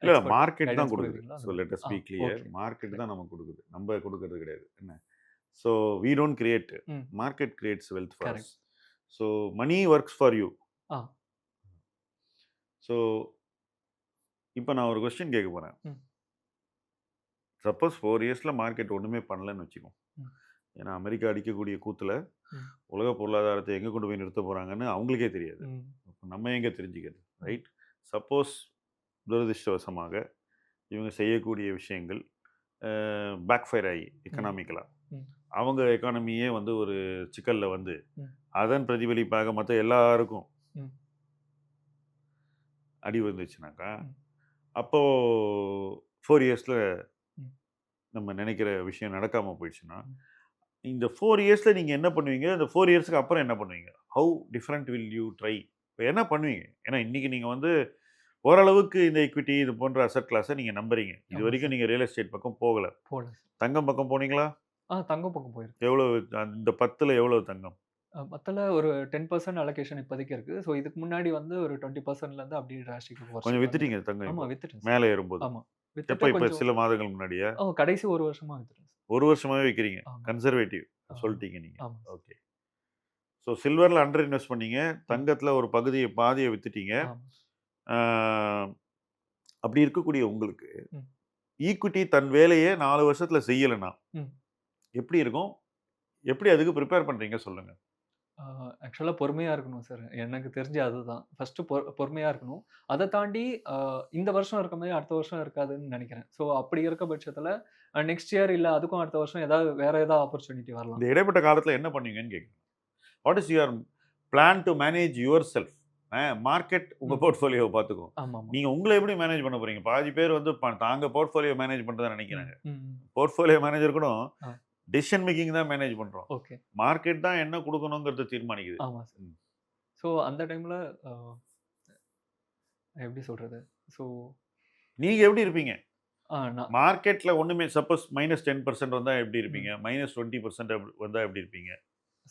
இல்ல எக்ஸ்பெர்ட் மார்க்கெட் தான் கைடன்ஸ் குடுக்குது. குடுக்குறீங்களோ ஸோ அந்த let us be clear. Okay. Market correct. தான் நமக்கு குடுக்குது. நம்ம குடுக்குறது கிடையாது. என்ன? So we don't create. ம். Market creates wealth for us. Correct. So money works for you. ஆ. ஸோ இப்ப நான் ஒரு கொஸ்டின் கேட்க போறேன். ம். சப்போஸ் 4 இயர்ஸ்ல மார்க்கெட் ஒண்ணுமே பண்ணலன்னு வச்சுக்குவோம். ம். ஏன்னா அமெரிக்கா அடிக்கக்கூடிய கூத்துல ம். உலக பொருளாதாரத்தை எங்க கொண்டு போய் நிறுத்த போறாங்கன்னு அவங்களுக்கே தெரியாது. ம். அப்ப நம்ம எங்க தெரிஞ்சுக்கிறது? ரைட்? சப்போஸ் துரதிர்ஷ்டவசமாக இவங்க செய்யக்கூடிய விஷயங்கள் பேக் ஃபயர் ஆகி எக்கனாமிக்கலா ம். அவங்க எக்கானமியே வந்து ஒரு சிக்கல்ல வந்து ம். அதன் பிரதிபலிப்பாக மற்ற எல்லாருக்கும் ம். அடி வந்துச்சுனாக்கா ம். அப்போ 4 இயர்ஸ்ல ம். நம்ம நினைக்கிற விஷயம் நடக்காம போயிடுச்சுன்னா ம். இந்த 4 இயர்ஸ்ல நீங்க என்ன பண்ணுவீங்க? இந்த 4 இயர்ஸ்க்கு அப்புறம் என்ன பண்ணுவீங்க? How different will you try? என்ன பண்ணுவீங்க? ஏன்னா இன்னைக்கு நீங்க வந்து ஓரளவுக்கு இந்த எக்விட்டி இது போன்ற அசெட் கிளாஸை நீங்க நம்புறீங்க. ஆமா இதுவரைக்கும் சார். நீங்க ரியல் எஸ்டேட் பக்கம் போகல. போல. தங்கம் பக்கம் போனீங்களா? தங்கம் பக்கம் போயிருக்கு. எவ்வளவு இந்த 10ல எவ்வளவு தங்கம்? மொத்தல ஒரு 10% அலோகேஷன் இப்போதைக்கு இருக்கு. ஸோ இதுக்கு முன்னாடி வந்து ஒரு 20%லேருந்து அப்படியே டிராஸ்டிக்கா கொஞ்சம் குறைச்சிட்டு வித்துட்டீங்க வந்துட்டேன். தங்கம் ஆமா இப்போ. வித்துட்டேன் சார். மேலே ஏறும்போது. ஆமா. எப்ப வித்துட்டு இப்ப கொஞ்சம் சில மாதங்கள் முன்னாடியா? கடைசி 1 வருஷமா வித்துட்டேன் சார். 1 வருஷமாவே விக்கிறீங்க. ஆமா. கன்சர்வேட்டிவ் ஆமா. சொல்லிட்டீங்க நீங்க. ஆமா சார். ஓகே. ஸோ சில்வர்ல அண்டர் இன்வெஸ்ட் பண்ணீங்க. ம். தங்கத்துல ஒரு பாதியை வித்துட்டீங்க. ஆமா. ஆ, அப்படி இருக்கக்கூடிய உங்களுக்கு ம். ஈக்விட்டி தன் வேலையை 4 வருஷத்துல செய்யலைன்னா ம். எப்படி இருக்கும்? எப்படி அதுக்கு ப்ரிப்பேர் பண்றீங்க சொல்லுங்க. ஆக்சுவலா பொறுமையா இருக்கணும் சார். எனக்கு தெரிஞ்சு அதுதான். ஃபர்ஸ்ட்டு பொறுமையா இருக்கணும். அத தாண்டி அ இந்த வருஷம் இருக்க மாரி அடுத்த வருஷம் இருக்காதுன்னு நெனைக்கிறேன். ஸோ அப்படி இருக்க பட்சத்தில நெக்ஸ்ட் இயர் இல்ல அதுக்கும் அடுத்த வருஷம் வேற ஏதாவது ஆப்பர்ச்சுனிட்டி வரலாம். இந்த இடைப்பட்ட காலத்துல என்ன பண்ணுவீங்கன்னு கேட்குறேன். What is your plan to manage your self? Market உங்க ம். போர்ட்ஃபோலியோவை பார்த்துக்கும். ஆமாமா. நீங்க உங்களை எப்படி மேனேஜ் பண்ண போறீங்க? பாதி பேர் வந்து தாங்க போர்ட்ஃபோலியோ மேனேஜ் பண்றதா ம். நினைக்கிறாங்க. ம். போர்ட்ஃபோலியோ மேனேஜர் கூட ஆ. டிசிஷன் மேக்கிங் தான் மேனேஜ் பண்றோம். ஓகே. மார்க்கெட் தான் என்ன குடுக்கணுங்கிறத தீர்மானிக்குது. ஆமா சார். ம். ஸோ அந்த டைம்ல அ எப்படி சொல்றது? ஸோ நீங்க எப்படி இருப்பீங்க? நான் மார்க்கெட்ல ஒண்ணுமே சப்போஸ் -10% வந்தா எப்படி இருப்பீங்க? ம். -20% வந்தா எப்படி இருப்பீங்க?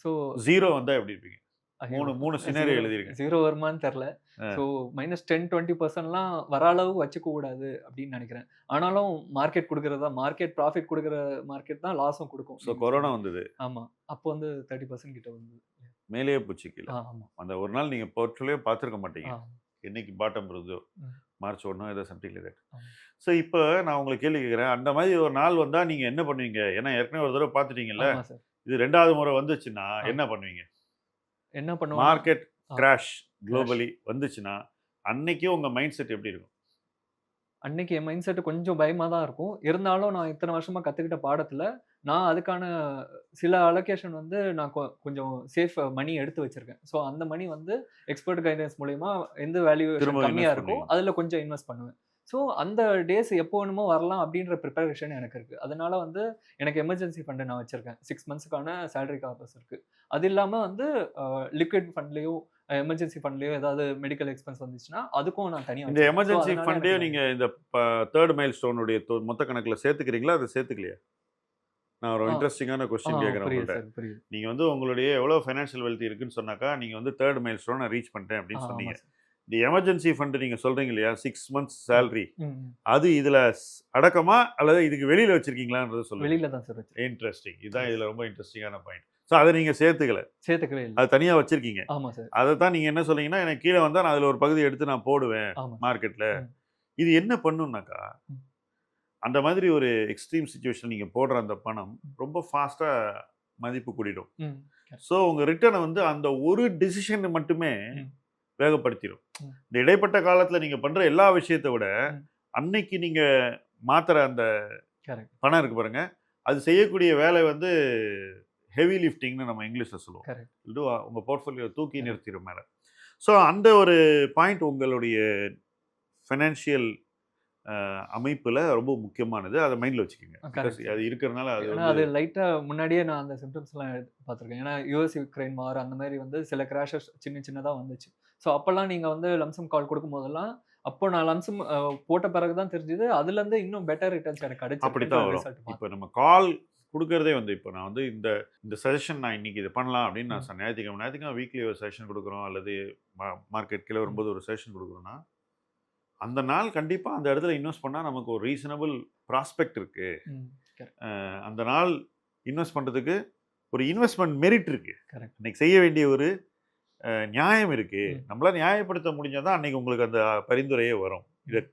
ஸோ 0 வந்தா எப்படி இருப்பீங்க? ஐயோ! 3 சினாரியோ 0 எழுதியிருக்கேன். 0 வருமான்னு தெர்ல. அ. ஸோ -10, 20%லாம் வர அளவு வச்சுக்க கூடாது அப்படின்னு நெனைக்கிறேன். ஆனாலும் மார்க்கெட் குடுக்குறது தான் மார்க்கெட் ப்ராஃபிட் குடுக்குற மார்க்கெட் தான் லாஸும் குடுக்கும். ஸோ நீங்க கொரோனா சொன்ன வந்தது. ஆமா. அப்போ வந்து 30% கிட்ட வந்தது. மேலேயே போச்சு கீழ. ஆமா. அந்த ஒரு நாள் நீங்க போர்ட்ஃபோலியோ பார்த்திருக்க மாட்டீங்க. ஆ. என்னைக்கு பாட்டம் இருந்ததோ, ம். மார்ச் 1 ஏதோ சம்திங் லைக் தட். ஆமா. ஸோ இப்ப நான் உங்கள கேள்வி கேட்கிறேன். அந்த மாதிரி ஒரு நாள் வந்தா நீங்க என்ன பண்ணுவீங்க? ஏன்னா ஏற்கனவே ஒரு தடவ பார்த்துட்டீங்கல்ல. ஆமா சார். இது 2வது முறை வந்துச்சுன்னா ஆ. என்ன பண்ணுவீங்க? என்ன பண்ணுவோம்னா மார்க்கெட் ஆ. Crash crash. குளோபலி வந்துச்சுன்னா, அன்னைக்கு உங்க மைண்ட் செட் எப்படி இருக்கும்? அன்னைக்கு என் மைண்ட் செட் கொஞ்சம் பயமா தான் இருக்கும். இருந்தாலும் நான் இத்தன வருஷமா கத்துக்கிட்ட பாடத்துல, நான் அதுக்கான சில அலோகேஷன் வந்து நான் கொஞ்சம் சேஃப் மணி எடுத்து வச்சிருக்கேன். ஸோ அந்த மணி வந்து எக்ஸ்பர்ட் கைடன்ஸ் மூலியமா எந்த வேல்யூவேஷன் திரும்ப கம்மியா இன்வெஸ்ட் இருக்கோ, பண்ணுவீங்க. அதுல கொஞ்சம் இன்வெஸ்ட் பண்ணுவேன். ஸோ அந்த டேஸ் எப்போ வேணுமோ வரலாம் அப்படின்ற பிரிப்பரேஷன் எனக்கு இருக்கு. அதனால வந்து எனக்கு எமர்ஜென்சி ஃபண்ட் நான் வச்சிருக்கேன். 6 மந்த்ஸ்க்கான சேலரி கார்பஸ் இருக்கு. அது இல்லாம வந்து லிக்விட் ஃபண்ட்லயோ, எமர்ஜென்சி ஃபண்ட்லயோ ஏதாவது மெடிக்கல் எக்ஸ்பென்ஸ் வந்துச்சுன்னா, அதுக்கும் நான் தனியா இந்த வச்சிருக்கேன். ஸோ எமர்ஜென்சி அதனால ஃபண்டே எனக்கு நீங்க இந்த 3 மைல்ஸ்டோன் உடைய மொத்த கணக்குல சேர்த்துக்கிறீங்களா? அத சேர்த்துக்கலையா? நான் ஒரு ஆ இன்ட்ரஸ்டிங்கான கொஸ்டின் கேட்கிறேன் புரியுது உங்கள்ட்ட. சார். புரியுது. நீங்க வந்து உங்களுடைய எவ்வளவு ஃபைனான்ஷியல் வெல்த் இருக்குன்னு சொன்னாக்கா, நீங்க வந்து 3 மைல்ஸ்டோன் நான் ரீச் பண்ணிட்டேன் அப்படின்னு ஆமா சொன்னீங்க. சார். இந்த எமர்ஜென்சி ஃபண்ட் நீங்க சொல்றீங்க இல்லையா? 6 மந்த்ஸ் சேலரி. ம். ம். அது இதுல அடக்கமா? அல்லது இதுக்கு வெளியில வச்சிருக்கீங்களான்றத சொல்லுங்க. வெளியில தான் சார் வச்சிருக்கேன். இன்ட்ரஸ்டிங். இதான் எஸ். இதுல ரொம்ப இன்ட்ரஸ்டிங்கான பாயிண்ட். ஸோ அத நீங்க சேர்த்துக்கல. சேர்த்துக்கவே இல்ல. அது தனியா வச்சிருக்கீங்க. ஆமா சார். அதத்தான் நீங்க என்ன சொன்னீங்கன்னா, எனக்கு கீழ வந்தா நான் அதுல ஒரு பகுதி எடுத்து நான் போடுவேன் ஆமா சார். மார்க்கெட்ல. ம். இது என்ன பண்ணும்னாக்கா, ம். அந்த மாதிரி ஒரு எக்ஸ்ட்ரீம் சிச்சுவேஷன் நீங்க போடுற அந்த பணம் ரொம்ப ஃபாஸ்ட்டா மதிப்பு கூடிடும். ம். ஸோ உங்க ரிட்டர்ன வந்து அந்த ஒரு டிசிஷன் மட்டுமே ம். வேகப்படுத்திடும். ம். இந்த இடைப்பட்ட காலத்துல நீங்க பண்ற எல்லா விஷயத்த விட, ம். அன்னைக்கு நீங்க மாத்துற அந்த கரெக்ட். பணம் இருக்கு பாருங்க, அது செய்யக்கூடிய வேலை வந்து ஹெவி லிஃப்டிங்னு நம்ம இங்கிலீஷ்ல சொல்லுவோம். கரெக்ட். இது உங்க போர்ட்ஃபோலியோ தூக்கி கரெக்ட். நிறுத்திடும் மேல. ஸோ அந்த ஒரு பாயிண்ட் உங்களுடைய ஃபினான்ஷியல் அமைப்புல ரொம்ப முக்கியமானது. அத மைண்ட்ல வச்சுக்கோங்க. பிகாஸ் கரெக்ட் அது சார். இருக்கிறனால அது ஏன்னா வந்து அது லைட்டா முன்னாடியே நான் அந்த சிம்ப்டம்ஸ்லாம் பார்த்துருக்கேன். ஏன்னா யுஎஸ் யுக்ரைன் வார் அந்த மாரி வந்து சில கிராஷஸ் சின்ன சின்னதா வந்துச்சு. ஸோ அப்பல்லாம் நீங்க வந்து லம்சம் கால் குடுக்கும்போதெல்லாம், அப்போ நான் லம்சம் போட்ட பிறகு தான் தெரிஞ்சது. அதுலருந்து இன்னும் பெட்டர் ரிட்டர்ன்ஸ் எனக்கு கிடைச்சிருக்குன்ற அப்படித்தான் வரும். ரிசல்ட் பார்த்தேன். இப்ப நம்ம கால் குடுக்கறதே வந்து இப்ப நான் வந்து இந்த இந்த சஜஷன் நான் இன்னைக்கு இது பண்ணலாம் அப்படின்னு நான் ம். ஞாயித்துக்கிழமை வீக்லி ஒரு செஷன் குடுக்குறோம் அல்லது மார்க்கெட் கீழ ம். வரும்போது ஒரு செஷன் குடுக்குறோம்னா, அந்த நாள் கண்டிப்பா அந்த இடத்துல இன்வெஸ்ட் பண்ணா நமக்கு ஒரு ரீசனபிள் ப்ராஸ்பெக்ட் இருக்கு. ம். கரெக்ட். அந்த நாள் இன்வெஸ்ட் பண்றதுக்கு ஒரு இன்வெஸ்ட்மென்ட் மெரிட் இருக்கு. கரெக்ட். இன்னைக்கு செய்ய வேண்டிய ஒரு நியாயம் இருக்கு. ம். நம்மளால நியாயப்படுத்த முடிஞ்சா தான் அன்னைக்கு உங்களுக்கு அந்த பரிந்துரையே வரும். இத ம்.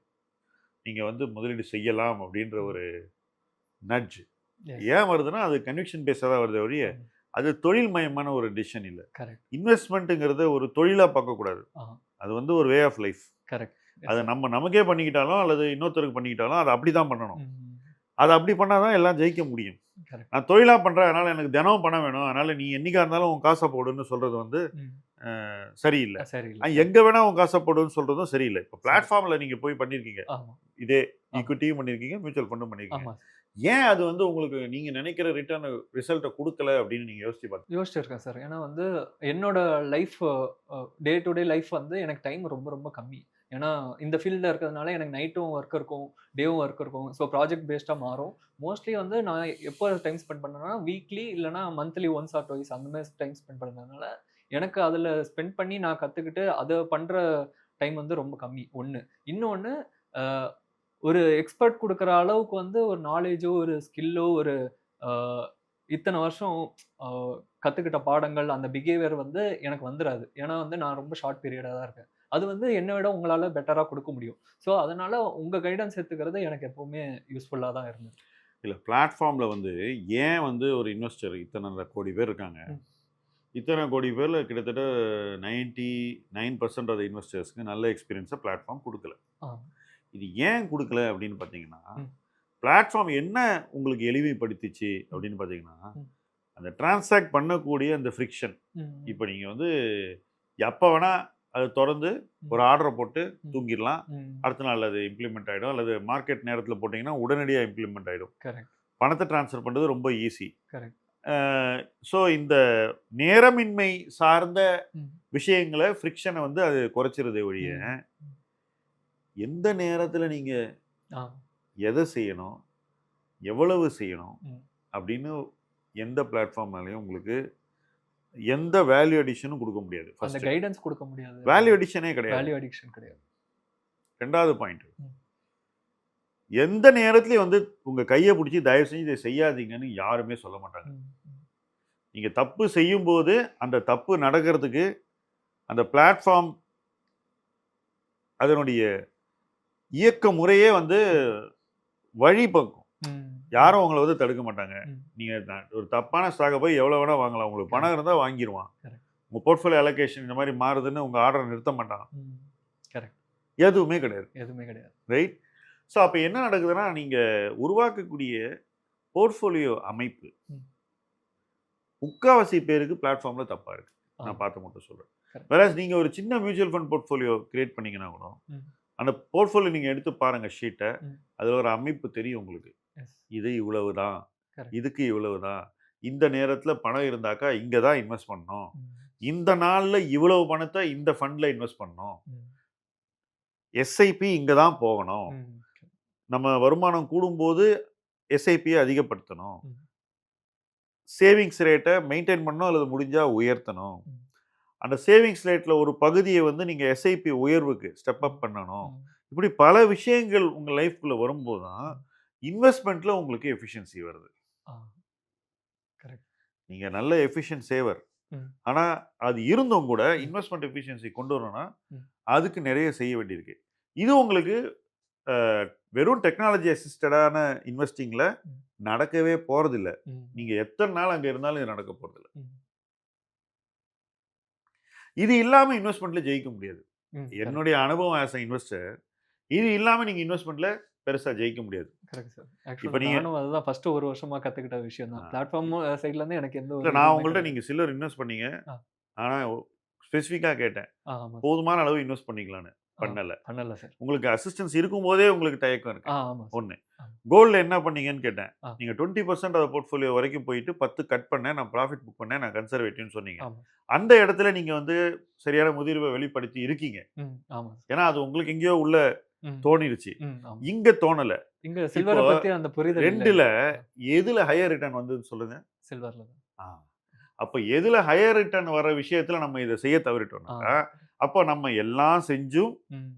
நீங்க வந்து முதலீடு செய்யலாம் அப்படின்ற ம். ஒரு நட்ஜ். எஸ். ஏன் வருதுன்னா, அது கன்விக்ஷன் பேஸா தான் வருதே ஒழிய, ம். அது தொழில்மயமான ஒரு டிசிஷன் இல்ல. கரெக்ட். இன்வெஸ்ட்மென்ட்ங்கிறத ஒரு தொழிலா பார்க்கக்கூடாது. ஆ. அது வந்து ஒரு வே ஆஃப் லைஃப். கரெக்ட். அத எஸ். நமக்கே பண்ணிக்கிட்டாலும், அல்லது இன்னொருத்தருக்கு பண்ணிக்கிட்டாலும், அத அப்படிதான் பண்ணணும். ம். அத அப்படி பண்ணா தான் எல்லாம் ஜெயிக்க முடியும். கரெக்ட். நான் தொழிலா பண்றேன், அதனால எனக்கு தினமும் பணம் வேணும். அதனால நீ என்னைக்கா இருந்தாலும் உன் காச போடுன்னு சொல்றது வந்து ம். சரியில்ல. சரியில்ல. எங்க வேணா உன் காச போடுன்னு சொல்றதும் சரியில்ல. இப்ப பிளாட்ஃபார்ம்ல நீங்க போய் பண்ணியிருக்கீங்க. ஆமா. இதே ஆமா. ஈக்விட்டியும் பண்ணியிருக்கீங்க, மியூச்சுவல் ஃபண்டும் பண்ணியிருக்கீங்க. ஆமா. ஏன் அது வந்து உங்களுக்கு நீங்க நினைக்கிற ரிசல்ட்ட குடுக்கல அப்படின்னு நீங்க யோசிச்சு பார்த்தீங்க? யோசிச்சிருக்கேன் சார். ஏன்னா வந்து என்னோட life day to day life வந்து எனக்கு டைம் ரொம்ப ரொம்ப கம்மி. ஏன்னா இந்த ஃபீல்ட்ல இருக்கிறதுனால எனக்கு நைட்டும் ஒர்க் இருக்கும், டேவும் ஒர்க் இருக்கும். ஸோ ப்ராஜெக்ட் பேஸ்டா மாறும். மோஸ்ட்லி வந்து நான் எப்போ டைம் ஸ்பெண்ட் பண்ணேன்னா, வீக்லி இல்லன்னா மந்த்லி ஒன்ஸ் ஆர் ட்வைஸ் அந்த மாதிரி டைம் ஸ்பெண்ட் பண்றதுனால, எனக்கு அதுல ஸ்பெண்ட் பண்ணி நான் கத்துக்கிட்டு அத பண்ற டைம் வந்து ரொம்ப கம்மி. 1. இன்னொன்னு அ ஒரு எக்ஸ்பெர்ட் குடுக்குற அளவுக்கு வந்து ஒரு நாலேஜோ, ஒரு ஸ்கில்லோ, ஒரு அ இத்தன வருஷம் அ கத்துக்கிட்ட பாடங்கள், அந்த பிஹேவியர் வந்து எனக்கு வந்துராது. ஏன்னா வந்து நான் ரொம்ப ஷார்ட் பீரியடா தான் இருக்கேன். அது வந்து என்ன விட உங்களால பெட்டரா குடுக்க முடியும். ஸோ அதனால உங்க கைடன்ஸ் எடுத்துக்கிறது எனக்கு எப்பவுமே யூஸ்ஃபுல்லா தான் இருந்தது. இல்ல பிளாட்ஃபார்ம்ல வந்து ஏன் வந்து ஒரு இன்வெஸ்டர் இத்தனை கோடி பேர் இருக்காங்க. ம். இத்தனை கோடி பேர்ல கிட்டத்தட்ட 99% ஆஃப் த இன்வெஸ்டர்ஸ்க்கு நல்ல எக்ஸ்பீரியன்ஸ பிளாட்ஃபார்ம் குடுக்கல. ஆ. இது ஏன் குடுக்கல அப்படின்னு பார்த்தீங்கன்னா, ம். பிளாட்ஃபார்ம் என்ன உங்களுக்கு எளிமைப்படுத்திச்சு அப்படின்னு பார்த்தீங்கன்னா, ம். அந்த டிரான்சாக்ட் பண்ணக்கூடிய அந்த ஃப்ரிக்ஷன். ம். இப்ப நீங்க வந்து எப்ப வேணா அது தொடர்ந்து ஒரு ஆர்டரை போட்டு ம். தூங்கிடலாம். ம். அடுத்த நாள் அது இம்ப்ளிமெண்ட் ஆயிடும். அல்லது மார்க்கெட் நேரத்துல போட்டீங்கன்னா, உடனடியா இம்ப்ளிமெண்ட் ஆயிடும். கரெக்ட். பணத்த ட்ரான்ஸ்ஃபர் பண்றது ரொம்ப ஈஸி. கரெக்ட். ஸோ இந்த நேரமின்மை சார்ந்த ம். விஷயங்கள ஃப்ரிக்ஷன வந்து அது குறைச்சிருதே ஒழிய, ம். ம். எந்த நேரத்துல நீங்க ஆ. எத செய்யணும், எவ்வளவு செய்யணும் ம். அப்படின்னு எந்த பிளாட்ஃபார்ம்னாலயும் உங்களுக்கு எந்த வேல்யூ அடிஷனும் குடுக்க முடியாது. அந்த ஃபர்ஸ்ட். கைடன்ஸ் குடுக்க முடியாது. வேல்யூ அடிஷனே கிடையாது. வேல்யூ அடிக்ஷன் கிடையாது. 2வது பாயிண்ட். ம். எந்த நேரத்திலயும் வந்து உங்க கைய புடிச்சு தயவு செஞ்சு இத செய்யாதீங்கன்னு யாருமே சொல்ல மாட்டாங்க. ம். ம். நீங்க தப்பு செய்யும்போது, அந்த தப்பு நடக்கிறதுக்கு அந்த பிளாட்ஃபார்ம் அதனுடைய இயக்க முறையே வந்து வழிவகுக்கும். ம். யாரும் உங்கள வந்து தடுக்க மாட்டாங்க. ம். நீங்க ஒரு தப்பான ஸ்டாக்க போய் எவ்வளவு வேணா வாங்கலாம். உங்களுக்கு பணம் இருந்தா வாங்கிருவான். கரெக்ட். உங்க போர்ட்ஃபோலியோ அலோகேஷன் இந்த மாரி மாறுதுன்னு உங்க ஆர்டர நிறுத்த மாட்டான். ம். கரெக்ட். எதுவுமே கிடையாது. எதுவுமே கிடையாது. ரைட்? ஸோ அப்ப என்ன நடக்குதுன்னா, நீங்க உருவாக்கக்கூடிய போர்ட்ஃபோலியோ அமைப்பு ம். முக்காவாசி பேருக்கு பிளாட்ஃபார்ம்ல தப்பா இருக்கு. ஆ. நான் பார்த்து மட்டும் சொல்றேன். கரெக்ட். வேறஸ் நீங்க ஒரு சின்ன மியூச்சுவல் ஃபண்ட் போர்ட்ஃபோலியோ கிரியேட் பண்ணீங்கன்னா கூட, ம். அந்த போர்ட்ஃபோலியோ நீங்க எடுத்து பாருங்க ஷீட்ட. ம். அதுல ஒரு அமைப்பு தெரியும் உங்களுக்கு. எஸ். இது இவ்வளவு தான். கரெக்ட். இதுக்கு இவ்வளவு தான். இந்த நேரத்துல பணம் இருந்தாக்கா இங்க தான் இன்வெஸ்ட் பண்ணணும். ம். இந்த நாள்ல இவ்வளவு பணத்த இந்த ஃபண்ட்ல இன்வெஸ்ட் பண்ணணும். ம். எஸ்ஐபி இங்க தான் போகணும். ம். நம்ம வருமானம் கூடும்போது எஸ்ஐபிய அதிகப்படுத்தணும். ம். சேவிங்ஸ் ரேட்ட மெயின்டெயின் பண்ணணும் அல்லது முடிஞ்சா உயர்த்தணும். ம். அந்த சேவிங்ஸ் ரேட்ல ஒரு பகுதிய வந்து நீங்க எஸ்ஐபி உயர்வுக்கு ஸ்டெப் அப் பண்ணணும். ம். இப்படி பல விஷயங்கள் உங்க லைஃப்குள்ள வரும்போது தான் இன்வெஸ்ட்மென்ட்ல உங்களுக்கு எஃபிஷியன்சி வருது. ஆ. கரெக்ட். நீங்க நல்ல எஃபிஷியன்ட் சேவர். ம். ஆனா அது இருந்தும் கூட ம். இன்வெஸ்ட்மென்ட் எஃபிஷியன்சி கொண்டு வரணும்னா, ம். அதுக்கு நிறைய செய்ய வேண்டியிருக்கு. இது உங்களுக்கு அ வெறும் டெக்னாலஜி அசிஸ்டடான இன்வெஸ்டிங்ல ம். நடக்கவே போறதில்ல. ம். நீங்க எத்தன நாள் அங்க இருந்தாலும் இது நடக்க போறதில்ல. ம். இது இல்லாம இன்வெஸ்ட்மென்ட்ல ஜெயிக்க முடியாது. ம். என்னுடைய அனுபவம் ஆஸ் அ இன்வெஸ்டர், இது இல்லாம நீங்க இன்வெஸ்ட்மென்ட்ல பெருசா ஜெயிக்க முடியாது. Correct sir. இப்ப ஆக்சுவலா நீங்க நானும் அதுதான் ஃபர்ஸ்ட் 1 வருஷமா கத்துக்கிட்ட விஷயம் தான். ஆ. பிளாட்ஃபார்ம் சைட்ல இருந்து எனக்கு எந்த இல்ல ஒரு நான் இதுவுமே உங்கள்ட்ட கிடையாது. நீங்க சில்லர் இன்வெஸ்ட் பண்ணீங்க. ஆ. ஆனா ஸ்பெசிஃபிக்கா கேட்டேன். ஆமா சார். போதுமான அளவு இன்வெஸ்ட் பண்ணீங்களான்னு. ஆ. பண்ணல. பண்ணல சார். உங்களுக்கு அசிஸ்டன்ஸ் இருக்கும்போதே உங்களுக்கு தயக்கம் இருக்கு. ஆமா சார். 1. ஆ. கோல்ட்ல என்ன பண்ணீங்கன்னு கேட்டேன். ஆ. நீங்க 20% ஆஃப் போர்ட்ஃபோலியோ வரைக்கும் போயிட்டு 10 கட் பண்ணேன். நான் ப்ராஃபிட் புக் பண்ணேன். நான் கன்சர்வேட்டிவ்னு சொன்னீங்க. ஆமா. அந்த இடத்துல நீங்க வந்து சரியான முதிர்வை வெளிப்படுத்தி இருக்கீங்க. ம். ஆமா சார். ஏன்னா அது உங்களுக்கு எங்கேயோ உள்ள ம். தோணிருச்சு. ம். ஆமா. இங்க தோணல. இங்க சில்வர இப்போ பத்தி அந்த புரிதல் இல்ல 2ல எனக்கு. எதுல ஹையர் ரிட்டர்ன் வந்ததுன்னு சொல்லுங்க. சில்வர்ல தான். ஆ. அப்ப எதுல ஹையர் ரிட்டர்ன் வர விஷயத்துல நம்ம இத செய்ய ஆ. தவறிட்டோம்னாக்கா, அப்ப நம்ம எல்லாம் செஞ்சும் ம்.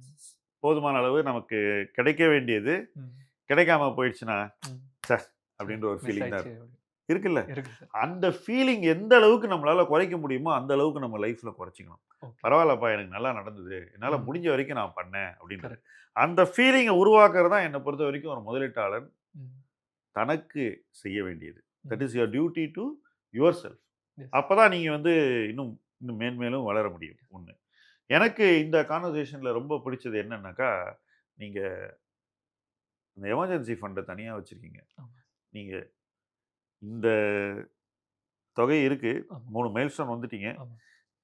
போதுமான அளவு நமக்கு கிடைக்க வேண்டியது ம். கிடைக்காம போயிடுச்சுன்னா, ம். ச்சே! அப்படின்ற ஒரு மிஸ் ஃபீலிங் தான் ஆயிடுச்சு. இருக்கும். இருக்குல்ல? இருக்கு சார். அந்த ஃபீலிங் எந்த அளவுக்கு நம்மளால குறைக்க முடியுமோ, அந்த அளவுக்கு நம்ம லைஃப்ல குறைச்சுக்கணும். ஓகே. பரவாயில்லப்பா எனக்கு நல்லா நடந்தது. என்னால ம். முடிஞ்ச வரைக்கும் நான் பண்ணேன் அப்படின்றது. கரெக்ட். அந்த ஃபீலிங்க உருவாக்குறது தான் என்ன பொறுத்தவரைக்கும் ஒரு முதலீட்டாளர் ம். தனக்கு செய்ய வேண்டியது. தட் ம். Is your duty to your self. Yes. அப்பதான் நீங்க வந்து இன்னும் இன்னும் மேன்மேலும் வளர முடியும். 1. எனக்கு இந்த கான்வர்சேஷன்ல ரொம்ப பிடிச்சது என்னன்னாக்கா, நீங்க இந்த எமர்ஜென்சி ஃபண்ட தனியா வச்சிருக்கீங்க. ஆமா. நீங்க இந்த தொகை இருக்கு. ஆமா. 3 மைல்ஸ்டோன் வந்துட்டீங்க. ஆமா.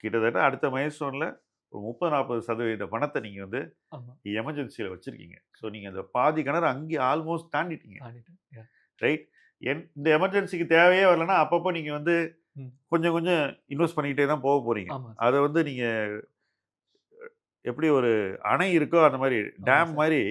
கிட்டத்தட்ட அடுத்த மைல்ஸ்டோன்ல ஒரு 30, 40% பணத்த நீங்க வந்து ஆமா. எமர்ஜென்சில வச்சிருக்கீங்க. ஸோ நீங்க அந்த பாதி கிணறு அங்கேயே ஆல்மோஸ்ட் தாண்டிட்டீங்க. தாண்டிட்டேன். யா. ரைட்? இந்த எமர்ஜென்சிக்கு தேவையே வரலன்னா, அப்பப்போ நீங்க வந்து ம். கொஞ்சம் கொஞ்சம் இன்வெஸ்ட் பண்ணிக்கிட்டே தான் போக போறீங்க. ஆமா சார். அத வந்து நீங்க எப்படி ஒரு அணை இருக்கோ, அந்த மாரி ஆமா டேம் சார். மாரி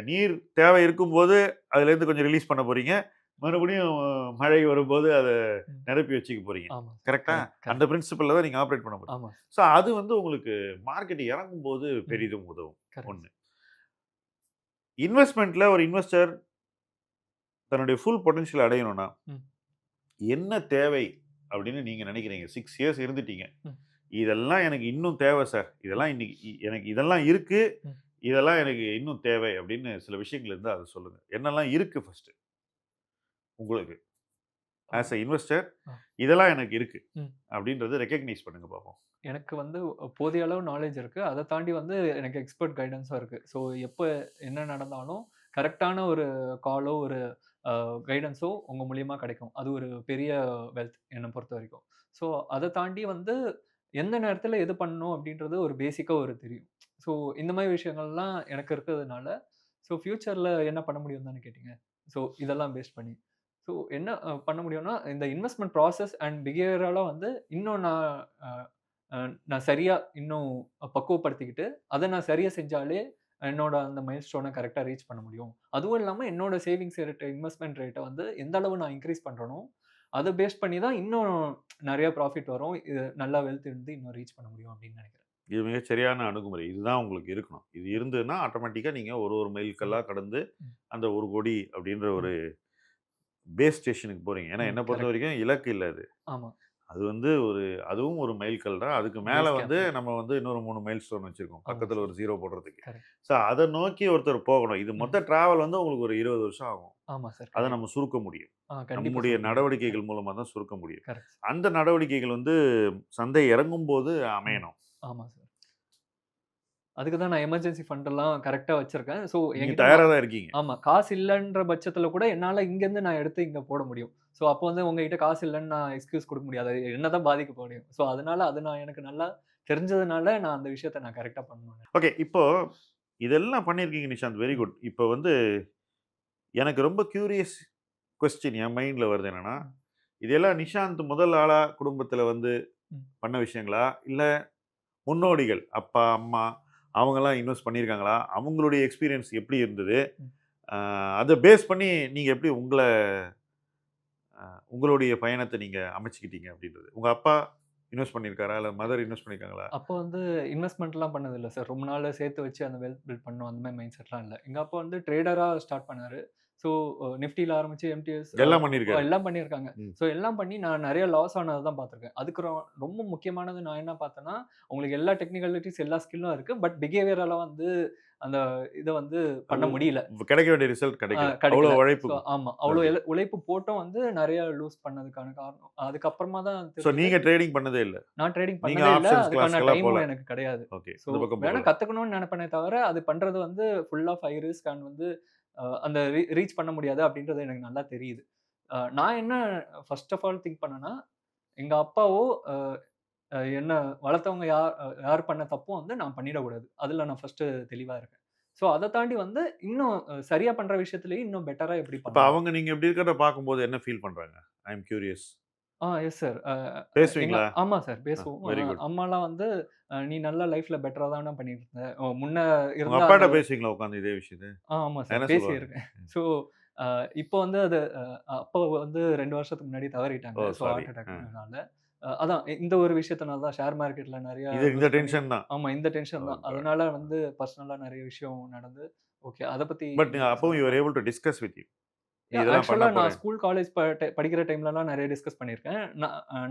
நீர் தேவை இருக்கும்போது அதுலேருந்து கொஞ்சம் ரிலீஸ் பண்ண போறீங்க. மறுபடியும் மழை வரும்போது அத ம். நிரப்பி வச்சுக்க போறீங்க. ஆமா. கரெக்ட்டா? கரெக்ட். அந்த பிரின்சிபல்ல தான் நீங்க ஆப்பரேட் பண்ண போறீங்க. ஆமா. ஸோ அது வந்து உங்களுக்கு மார்க்கெட் இறங்கும்போது ம். பெரிதும் உதவும். கரெக்ட். 1. இன்வெஸ்ட்மென்ட்ல ஒரு இன்வெஸ்டர் தன்னுடைய ஃபுல் பொட்டன்ஷியல் அடையணும்னா, ம். என்ன தேவை அப்படின்னு நீங்க நினைக்கிறீங்க? 6 இயர்ஸ் இருந்துட்டீங்க. ம். இதெல்லாம் எனக்கு இன்னும் தேவை சார். இதெல்லாம் இன்னைக்கு எனக்கு இதெல்லாம் இருக்கு. ம். இதெல்லாம் எனக்கு இன்னும் தேவை அப்படின்னு சில விஷயங்கள் இருந்தா அத சொல்லுங்க. என்னெல்லாம் இருக்கு ஃபர்ஸ்ட்டு உங்களுக்கு? ஆஸ் ஆ. அ இன்வெஸ்டர் ஆ. இதெல்லாம் எனக்கு இருக்கு. ம். அப்படின்றத ரெகக்னைஸ் பண்ணுங்க பார்ப்போம். எனக்கு வந்து போதிய அளவு நாலேட்ஜ் இருக்கு. அத தாண்டி வந்து எனக்கு எக்ஸ்பெர்ட் கைடன்ஸும் இருக்கு. ஸோ எப்ப என்ன நடந்தாலும் கரெக்ட்டான ஒரு காலோ, ஒரு கைடன்ஸோ உங்க மூலியமா கிடைக்கும். அது ஒரு பெரிய வெல்த் என்ன பொறுத்தவரைக்கும். ஸோ அத தாண்டி வந்து எந்த நேரத்துல எது பண்ணணும் அப்படின்றது ஒரு பேசிக்கா ஒரு தெரியும். ஸோ இந்த மாரி விஷயங்கள்லாம் எனக்கு இருக்கிறதுனால, ஸோ ஃபியூச்சர்ல என்ன பண்ண முடியும்னு தானே கேட்டீங்க. ஸோ இதெல்லாம் பேஸ் பண்ணி. ஸோ என்ன பண்ண முடியும்னா, இந்த இன்வெஸ்ட்மென்ட் ப்ராசஸ் அண்ட் பிஹேவியரலா வந்து இன்னும் அ அ நான் சரியா இன்னும் பக்குவப்படுத்திக்கிட்டு, அத நான் சரியா செஞ்சாலே என்னோட அந்த மைல்ஸ்டோன கரெக்ட்டா ரீச் பண்ண முடியும். அதுவும் இல்லாம என்னோட சேவிங்ஸ் ரேட், இன்வெஸ்ட்மென்ட் ரேட்ட வந்து எந்த அளவு நான் இன்கிரீஸ் பண்றேனோ, அத பேஸ் பண்ணி தான் இன்னும் நெறைய ப்ராஃபிட் வரும். இது நல்லா வெல்த் வந்து இன்னும் ரீச் பண்ண முடியும் அப்படின்னு நெனைக்கிறேன். இது மிகச் சரியான அணுகுமுறை. இதுதான் உங்களுக்கு இருக்கணும். இது இருந்ததுன்னா ஆட்டோமேட்டிக்கா நீங்க ஒரு ம். மைல்கல்லா கடந்து ம். அந்த 1,00,00,000 அப்படின்ற ம். ஒரு பேஸ் ஸ்டேஷனுக்கு போறீங்க. ஏன்னா ம். என்ன கரெக்ட். பொறுத்தவரைக்கும் இலக்கு இல்ல அது. ஆமா. அது வந்து அதுவும் ஒரு மைல்கல் தான். அதுக்கு மேல பேஸ் வந்து கேம்ப். நம்ம வந்து இன்னொரு 3 மைல் ஸ்டோன் வச்சிருக்கோம். ஆமா பக்கத்துல சார். ஒரு 0 போடுறதுக்கு. கரெக்ட். ஸோ அத நோக்கி ஒருத்தர் போகணும். இது ம். மொத்த டிராவல் வந்து உங்களுக்கு ஒரு 20 வருஷம் ஆகும். ஆமா சார். அத கண்டிப்பா. நம்ம சுருக்க முடியும். கண்டிப்பா நம்முடைய சுருக்க முடியும். நடவடிக்கைகள் மூலமா தான் சுருக்க முடியும். கரெக்ட். அந்த நடவடிக்கைகள் வந்து சந்தை இறங்கும்போது ம். அமையணும். ஆமா சார். அதுக்கு தான் நான் எமர்ஜென்சி ஃபண்ட் எல்லாம் கரெக்ட்டா வச்சிருக்கேன். ஸோ நீங்க என்கிட்ட தயாரா தான் இருக்கீங்க. ஆமா. காசு இல்லன்ற பட்சத்துல கூட என்னால இங்கருந்து நான் எடுத்து இங்க போட முடியும். ஸோ அப்போ வந்து உங்ககிட்ட காசு இல்லன்னு நான் எக்ஸ்கியூஸ் குடுக்க முடியாது. என்ன தான் பாதிக்க முடியும். ஸோ அதனால அது நான் எனக்கு நல்லா தெரிஞ்சதுனால நான் அந்த விஷயத்த நான் கரெக்ட்டா பண்ணணும். ஓகே. இப்போ இதெல்லாம் பண்ணியிருக்கீங்க நிஷாந்த். வெரி ம். குட். இப்போ வந்து எனக்கு ரொம்ப கியூரியஸ் கொஸ்டின் என் மைண்ட்ல வருது என்னன்னா, ம். இதெல்லாம் நிஷாந்த் முதல் ஆளா குடும்பத்துல வந்து ம். பண்ண விஷயங்களா? இல்ல முன்னோடிகள் அப்பா, அம்மா அவங்கலாம் இன்வெஸ்ட் பண்ணியிருக்காங்களா? அவங்களுடைய எக்ஸ்பீரியன்ஸ் எப்படி இருந்தது? ம். அ அத பேஸ் பண்ணி நீங்க எப்படி உங்களுடைய பயணத்த நீங்க அமைச்சுக்கிட்டீங்க அப்படின்றது. உங்க அப்பா இன்வெஸ்ட் பண்ணியிருக்காரா? இல்ல மதர் இன்வெஸ்ட் பண்ணியிருக்காங்களா? அப்போ வந்து இன்வெஸ்ட்மென்ட்லாம் பண்ணதில்ல சார். ரொம்ப நாள் சேர்த்து வச்சு அந்த வெல்த் பில்ட் பண்ணணும் அந்த மாரி மைண்ட் செட்லாம் இல்ல. எங்க அப்பா வந்து ட்ரேடரா ஸ்டார்ட் பண்ணாரு. ஸோ நிஃப்டில ஆரம்பிச்சு எம்டிஎஸ் எல்லாம் பண்ணியிருக்காரு. எல்லாம் பண்ணியிருக்காங்க. ம். ஸோ எல்லாம் பண்ணி நான் நெறைய லாஸ் ஆனத தான் பார்த்துருக்கேன். அதுக்கு ரொம்ப முக்கியமானது நான் என்ன பார்த்தேன்னா, உங்களுக்கு எல்லா டெக்னிக்காலிட்டீஸ் எல்லா ஸ்கில்லும் இருக்கு. பட் பிஹேவியரலா வந்து அந்த இத வந்து பண்ண அது முடியல. கிடைக்க வேண்டிய ரிசல்ட் கிடைக்கல. அவ்வளோ கிடைக்கல. உழைப்பு ஸோ ஆமா. அவ்ளோ இருக்கு. உழைப்பு போட்டும் வந்து நெறைய லூஸ் பண்ணதுக்கான காரணம். அதுக்கப்புறமா தான் ஸோ தெரிஞ்சது. நீங்க ட்ரேடிங் பண்ணதே இல்ல. நான் ட்ரேடிங் நீங்க பண்ணதே இல்ல. ஆப்ஷன்ஸ் அதுக்கான கிளாஸ்க்கெல்லாம் போல. டைமும் எனக்கு கிடையாது. ஓகே. ஸோ அந்த பக்கம் வேணா போகல. கத்துக்கணும்னு நெனப்பனே தவிர, அது பண்றது வந்து full of high risk and வந்து அந்த ரீச் பண்ண முடியாது அப்படின்றது எனக்கு நல்லா தெரியுது. நான் என்ன ஃபர்ஸ்ட் ஆஃப் ஆல் திங்க் பண்ணேன்னா, எங்க அப்பாவோ அ அ என்ன வளர்த்தவங்க யார் பண்ண தப்பும் வந்து நான் பண்ணிடக்கூடாது. அதுல நான் ஃபர்ஸ்ட்டு தெளிவா இருக்கேன். ஸோ அத தாண்டி வந்து இன்னும் சரியா பண்ற விஷயத்திலேயே இன்னும் பெட்டரா எப்படி இப்ப பண்ணலாம்? அவங்க நீங்க இப்படி இருக்கிறத பார்க்கும்போது என்ன ஃபீல் பண்றாங்க? ஐ அம் கியூரியஸ். Yes sir. பேசுவீங்களா? ஆமா சார் பேசுவோம். Very good. அம்மாலாம் வந்து "நீ நல்லா லைஃப்ல பெட்டரா தான பண்ணிட்டு இருந்த. முன்ன உங்க இருந்த அந்த அப்பாட்ட பேசுவீங்களா உட்கார்ந்து இதே விஷயத்த? ஆமா சார் என்ன சொல்லுவாங்க? பேசியிருக்கேன்." ஸோ அ இப்போ வந்து அது அப்பா வந்து 2 வருஷத்துக்கு முன்னாடி ஓ! தவறிட்டாங்க. So sorry. ஹார்ட் அட்டாக்னால. அதான் இந்த ஒரு விஷயத்தினால தான் ஷேர் மார்க்கெட்ல நெறைய இந்த இன்வெஸ்ட் பண்ணி டென்ஷன் தான். ஆமா இந்த ஓ டென்ஷன் தான். காட்! அதனால வந்து பர்சனலா நெறைய விஷயம் நடந்து, ஓகே அத பத்தி பட் இன்னும் அப்பவும் யூ ஆர் பேசலாம். Able to discuss with you. நீ இதெல்லாம் பண்ண ஆக்சுவலா நான் போறேன். ஸ்கூல், காலேஜ் படிக்கிற டைம்லலாம் நெறைய டிஸ்கஸ் பண்ணியிருக்கேன்.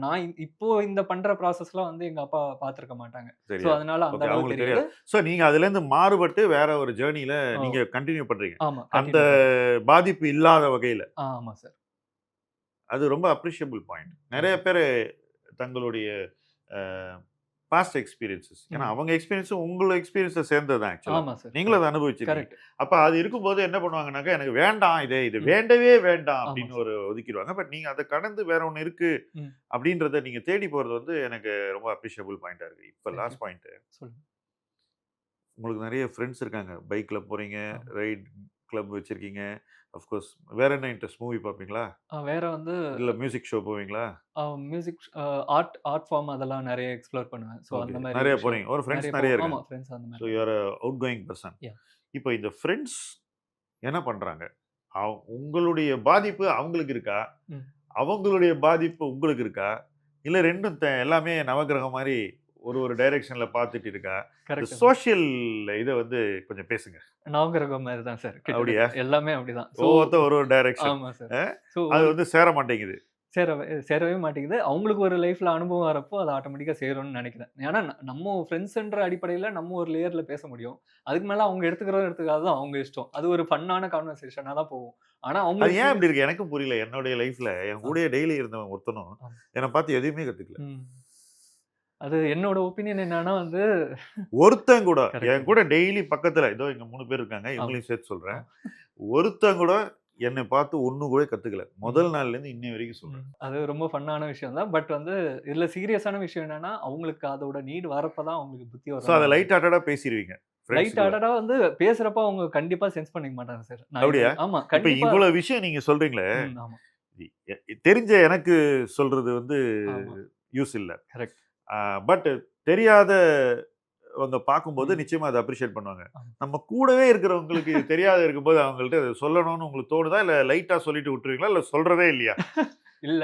நான் இப்போ இந்த பண்ற ப்ராசஸ்லாம் வந்து எங்க அப்பா பார்த்திருக்க மாட்டாங்க. ஸோ தெரியாது. அதனால அந்த ஓகே. அளவு அவங்களுக்கு தெரியாது. தெரியாது. ஸோ நீங்க அதுலேருந்து மாறுபட்டு வேற ஒரு ஜர்னில ஓ! நீங்க கன்டின்யூ பண்றீங்க. ஆமா. அந்த கன்டின்யூ பண்றேன். பாதிப்பு இல்லாத வகையில. ஆமா சார். அது ரொம்ப அப்ரிஷியபிள் பாயிண்ட். நெறைய தேங்க் யூ. பேரு தங்களுடைய அ பாஸ்ட் எக்ஸ்பீரியன்ஸஸ். ஏன்னா ம். அவங்க எக்ஸ்பீரியன்ஸும் உங்கள எக்ஸ்பீரியன்ஸ சேர்ந்தது தான் ஆக்சுவலா. ஆமா சார். நீங்களும் அத கரெக்ட். அனுபவிச்சிருக்கீங்க. கரெக்ட். அப்ப அது இருக்கும்போது என்ன பண்ணுவாங்கன்னாக்கா, எனக்கு வேண்டாம் இது ம். வேண்டவே வேண்டாம் ஆமா அப்படின்னு சார். ஒரு ஒதுக்கிருவாங்க. பட் நீங்க அத கடந்து வேற ஒண்ணு இருக்கு ம். அப்படின்றத நீங்க தேடி போறது வந்து எனக்கு ரொம்ப அப்ரிஷியபிள் பாயிண்ட்டா இருக்கு. இப்ப தேங்க் யூ. Last point. சொல்லுங்க. உங்களுக்கு நெறைய ஃப்ரெண்ட்ஸ் இருக்காங்க. பைக்ல போறீங்க, ஆமா. ரைட் கிளப் வச்சிருக்கீங்க. ஆஃப் கோர்ஸ் வேற என்ன இன்ட்ரெஸ்ட்? மூவி பார்ப்பீங்களா? வேற வந்து இல்ல மியூசிக் ஷோ போவீங்களா? மியூசிக் ஆர்ட் ஆர்ட் ஃபார்ம் அதெல்லாம் நெறைய எக்ஸ்ப்ளோர் பண்ணுவேன். So okay. அந்த மாரி நெறைய விஷயம் போறீங்க. ஒரு ஃப்ரெண்ட்ஸ் நெறைய நெறைய ஆமா இருக்காங்க. ஃப்ரெண்ட்ஸ் அந்த ஸோ மாரி. You are a out going person. Yeah! இப்போ இந்த ஃப்ரெண்ட்ஸ் என்ன பண்றாங்க? உங்களுடைய பாதிப்பு அவங்களுக்கு இருக்கா? ம். அவங்களுடைய பாதிப்பு உங்களுக்கு இருக்கா? இல்ல 2ம் எல்லாமே நவக்கிரகம் மாரி ஒரு டைரக்ஷன்ல பார்த்துட்டு இருக்கா? இந்த கரெக்ட். சோசியல் இத வந்து கொஞ்சம் பேசுங்க. நவகிரகம் மாரி தான் சார் கிட்டத்தட்ட. அப்படியா? எல்லாமே அப்படிதான். ஸோ ஒவ்வொருத்தன் ஒரு டைரக்ஷன். ஆமா சார். அ ஸோ அது வந்து சேர மாட்டேங்குது. சேரவே மாட்டேங்குது. அவங்களுக்கு ஒரு லைஃப்ல அனுபவம் வரப்போ, அது ஆட்டோமேட்டிக்கா சேரும்னு நெனைக்கிறேன். ஏன்னா, நம்ம ஃப்ரெண்ட்ஸ்ன்ற அடிப்படையில நம்ம ஒரு லேயர்ல பேச முடியும். அதுக்கு மேல அவங்க எடுத்துக்கிறதும் எடுத்துக்காததும் அவங்க இஷ்டம். அது ஒரு ஃபன்னான கான்வர்சேஷனா தான் போகும். ஆனா அவங்க அது ஏன் எக்ஸ்பீரியன்ஸ் அப்படி இருக்கு? எனக்கும் புரியல. என்னுடைய லைஃப்ல என் ஆமா, கூடயே டெய்லி இருந்தவன் ஒருத்தனும் ஆமா. என்ன பார்த்து எதையுமே கத்துக்கல. ம். அது என்னோட ஒப்பீனியன் என்னன்னா வந்து ஒருத்தன் கூட கரெக்ட் என் தான். கூட டெய்லி பக்கத்துல இதோ இங்க 3 பேர் இருக்காங்க. ஆமா, இவங்களையும் சேர்த்து சொல்றேன். ஆமா. ஒருத்தன் கூட என்னை பார்த்து ஒண்ணு கூட கத்துக்கல. முதல் நாள்ல இருந்து இன்னை வரைக்கும் சொல்றேன். அது ரொம்ப ஃபன்னான விஷயம் தான். பட் வந்து இதுல சீரியஸான விஷயம் என்னன்னா, அவங்களுக்கு அதோட நீட் வரப்ப தான் அவங்களுக்கு புத்தி ஸோ அத வரும். Light ஹார்ட்டடா பேசிருவீங்க light ஃப்ரெண்ட்ஸ்குள்ள. ஹார்ட்டடா வந்து பேசுறப்ப அவங்க கண்டிப்பா சென்ஸ் பண்ணிக்க மாட்டாங்க சார். நான் இது அப்படியா? ஆமா. இப்ப கண்டிப்பா. இவ்வளவு விஷயம் நீங்க சொல்றீங்களே, ஆமா. தெரிஞ்ச எனக்கு சொல்றது வந்து ஆமா. யூஸ் இல்ல. கரெக்ட். பட் தெரியாதவங்க பார்க்கும்போது ம். நிச்சயமா அத அப்ரிஷியேட் பண்ணுவாங்க. ஆமா. நம்ம கூடவே இருக்கிறவங்களுக்கு இது தெரியாத இருக்கும்போது அவங்கள்ட்ட அத சொல்லணும்னு உங்களுக்கு தோணுதா? இல்ல லைட்டா சொல்லிட்டு விட்டுருவீங்களா? இல்ல சொல்றதே இல்லையா? இல்ல.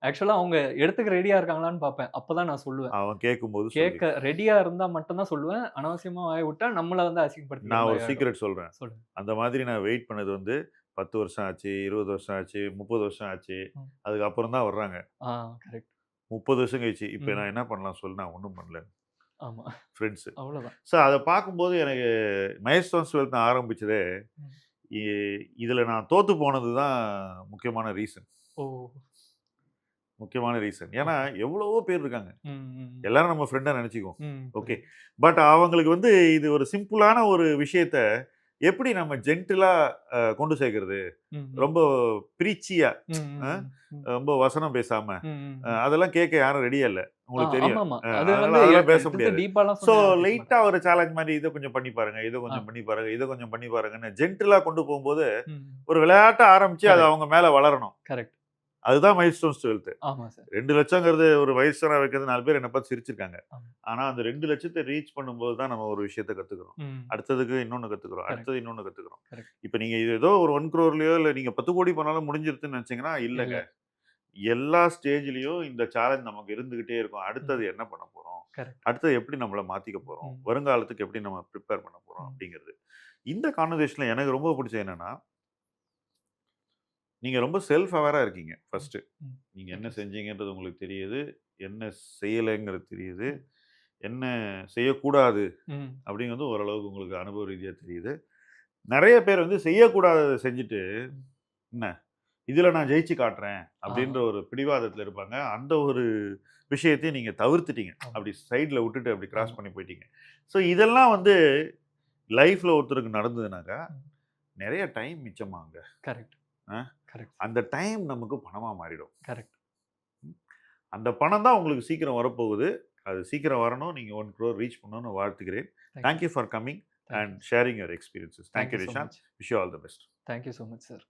ஆக்சுவலா அவங்க எடுத்துக்க ரெடியா இருக்காங்களான்னு பார்ப்பேன். அப்பதான் நான் சொல்லுவேன். அவன் கேட்கும்போது சொல்லு. கேட்க ரெடியா இருந்தா மட்டும் தான் சொல்லுவேன். அனாவசியமா வாய விட்டா நம்மள வந்து அசிங்கப்படுத்திக்கிற நான் ஒரு மாரி ஆயிடும். சீக்ரெட் சொல்றேன். சொல்லுங்க. அந்த மாதிரி நான் வெயிட் பண்ணது வந்து 10 வருஷம் ஆச்சு, 20 வருஷம் ஆச்சு, 30 வருஷம் ஆச்சு. ம். அதுக்கப்புறம் தான் வர்றாங்க. ஆ கரெக்ட். 30 வருஷம் கழிச்சு. இப்ப ம். நான் என்ன பண்ணலாம் சொல்லு? நான் ஒண்ணும் பண்ணல. ஆமா. ஃப்ரெண்ட்ஸ். அவ்வளோதான். ஸோ அத பார்க்கும்போது எனக்கு மைல்ஸ்டோன்ஸ் டுவெல்த் நான் ஆரம்பிச்சதே, ம். இ இதுல நான் தோத்து போனது தான் முக்கியமான ரீசன். ஓ! முக்கியமான ரீசன். ஏன்னா ஓகே. எவ்வளவோ பேர் இருக்காங்க. ம், ம், எல்லாரும் நம்ம ஃப்ரெண்டா நெனச்சுக்குவோம். ம். ஓகே. புரியுது. பட் அவங்களுக்கு வந்து இது ஒரு சிம்பிளான ஒரு விஷயத்த எப்படி நம்ம ஜென்டிலா கொண்டு சேர்க்கிறது? ம், ம். ரொம்ப ப்ரீச்சியா ம், அ ம், ம். ரொம்ப வசனம் பேசாம, ம், ம், ம். அதெல்லாம் கேட்க யாரும் ரெடியா இல்ல. உங்களுக்கு தெரியும். ஆமாமா. அது அதனால வந்து அதெல்லாம் பேச எடுத்து முடியாது. டீப்பாலாம் ஸோ சொன்னா யாரும் கேட்க லைட்டா மாட்டாங்க. ஒரு சேலஞ்ச் மாரி இத கொஞ்சம் பண்ணி பாருங்க, இத ஆ. கொஞ்சம் பண்ணி பாருங்க, இத கொஞ்சம் பண்ணி பாருங்கன்னு ஜென்டிலா கொண்டு போம்போது, ம். ஒரு விளையாட்டா ஆரம்பிச்சு அது கரெக்ட், அவங்க மேல வளரணும். கரெக்ட். அதுதான் மைல்ஸ்டோன்ஸ் 12த். ஆமா சார். 2,00,000ங்கிறது ஒரு வயசான வைக்கிறது 4 பேர் என்ன பார்த்து சிரிச்சிருக்காங்க. ஆமா. ஆனா அந்த 2,00,000 ரீச் பண்ணும்போது தான் நம்ம ஒரு விஷயத்த கத்துக்கிறோம். ம். அடுத்ததுக்கு இன்னொன்னு கத்துக்கிறோம். கரெக்ட், அடுத்தது இன்னொன்னு கத்துக்கிறோம். கரெக்ட். இப்ப நீங்க இது ஏதோ ஒரு 1 crore இல்ல நீங்க 10 கோடி பண்ணாலும் முடிஞ்சிருதுன்னு நெனச்சீங்கன்னா, இல்லங்க. இல்ல. எல்லா ஸ்டேஜ்லயும் இந்த சேலஞ்ச் நமக்கு இருந்துகிட்டே இருக்கும். ம். அடுத்தது என்ன பண்ண போறோம்? கரெக்ட். அடுத்தது எப்படி நம்மள மாத்திக்க போறோம்? ம். வருங்காலத்துக்கு எப்படி நம்ம பிரிப்பேர் பண்ண போறோம்? ம். அப்படிங்கிறது. இந்த கான்வர்சேஷன்ல எனக்கு ரொம்ப பிடிச்சது என்னன்னா, நீங்க ரொம்ப செல்ஃப் அவேரா இருக்கீங்க ம். ஃபர்ஸ்ட்டு. ம். நீங்க என்ன தேங்க் யூ சார். செஞ்சீங்கன்றது உங்களுக்கு தெரியுது. என்ன செய்யலைங்கிறது தெரியுது. ம். என்ன செய்யக்கூடாது ம். அப்படிங்கிறது ஓரளவுக்கு உங்களுக்கு அனுபவ ரீதியா தெரியுது. நெறைய பேர் வந்து செய்யக்கூடாதத செஞ்சுட்டு, ம். என்ன இதுல நான் ஜெயிச்சு காட்டுறேன் ஆ. அப்படின்ற ஒரு பிடிவாதத்துல இருப்பாங்க. அந்த ஒரு விஷயத்தையும் நீங்க தவிர்த்துட்டீங்க. ஆமா, அப்படி சைடுல விட்டுட்டு அப்படி கிராஸ் ஆமா. பண்ணி போயிட்டீங்க. ஸோ இதெல்லாம் வந்து லைஃப்ல ஒருத்தருக்கு நடந்ததுனாக்கா, ம். நெறைய டைம் மிச்சமாங்க. கரெக்ட், அ கரெக்ட், அந்த டைம் நமக்கு பணமா மாறிடும். கரெக்ட். அந்த பணம் தான் உங்களுக்கு சீக்கிரம் வரப்போகுது. அது சீக்கிரம் வரணும். நீங்க 1 crore ரீச் பண்ணணும்னு வாழ்த்துகிறேன். Thank you. Thank you for coming thank and you. Sharing your experiences. Thank thank you you so Nishanth. Much. Wish you all the best. Thank you so much sir.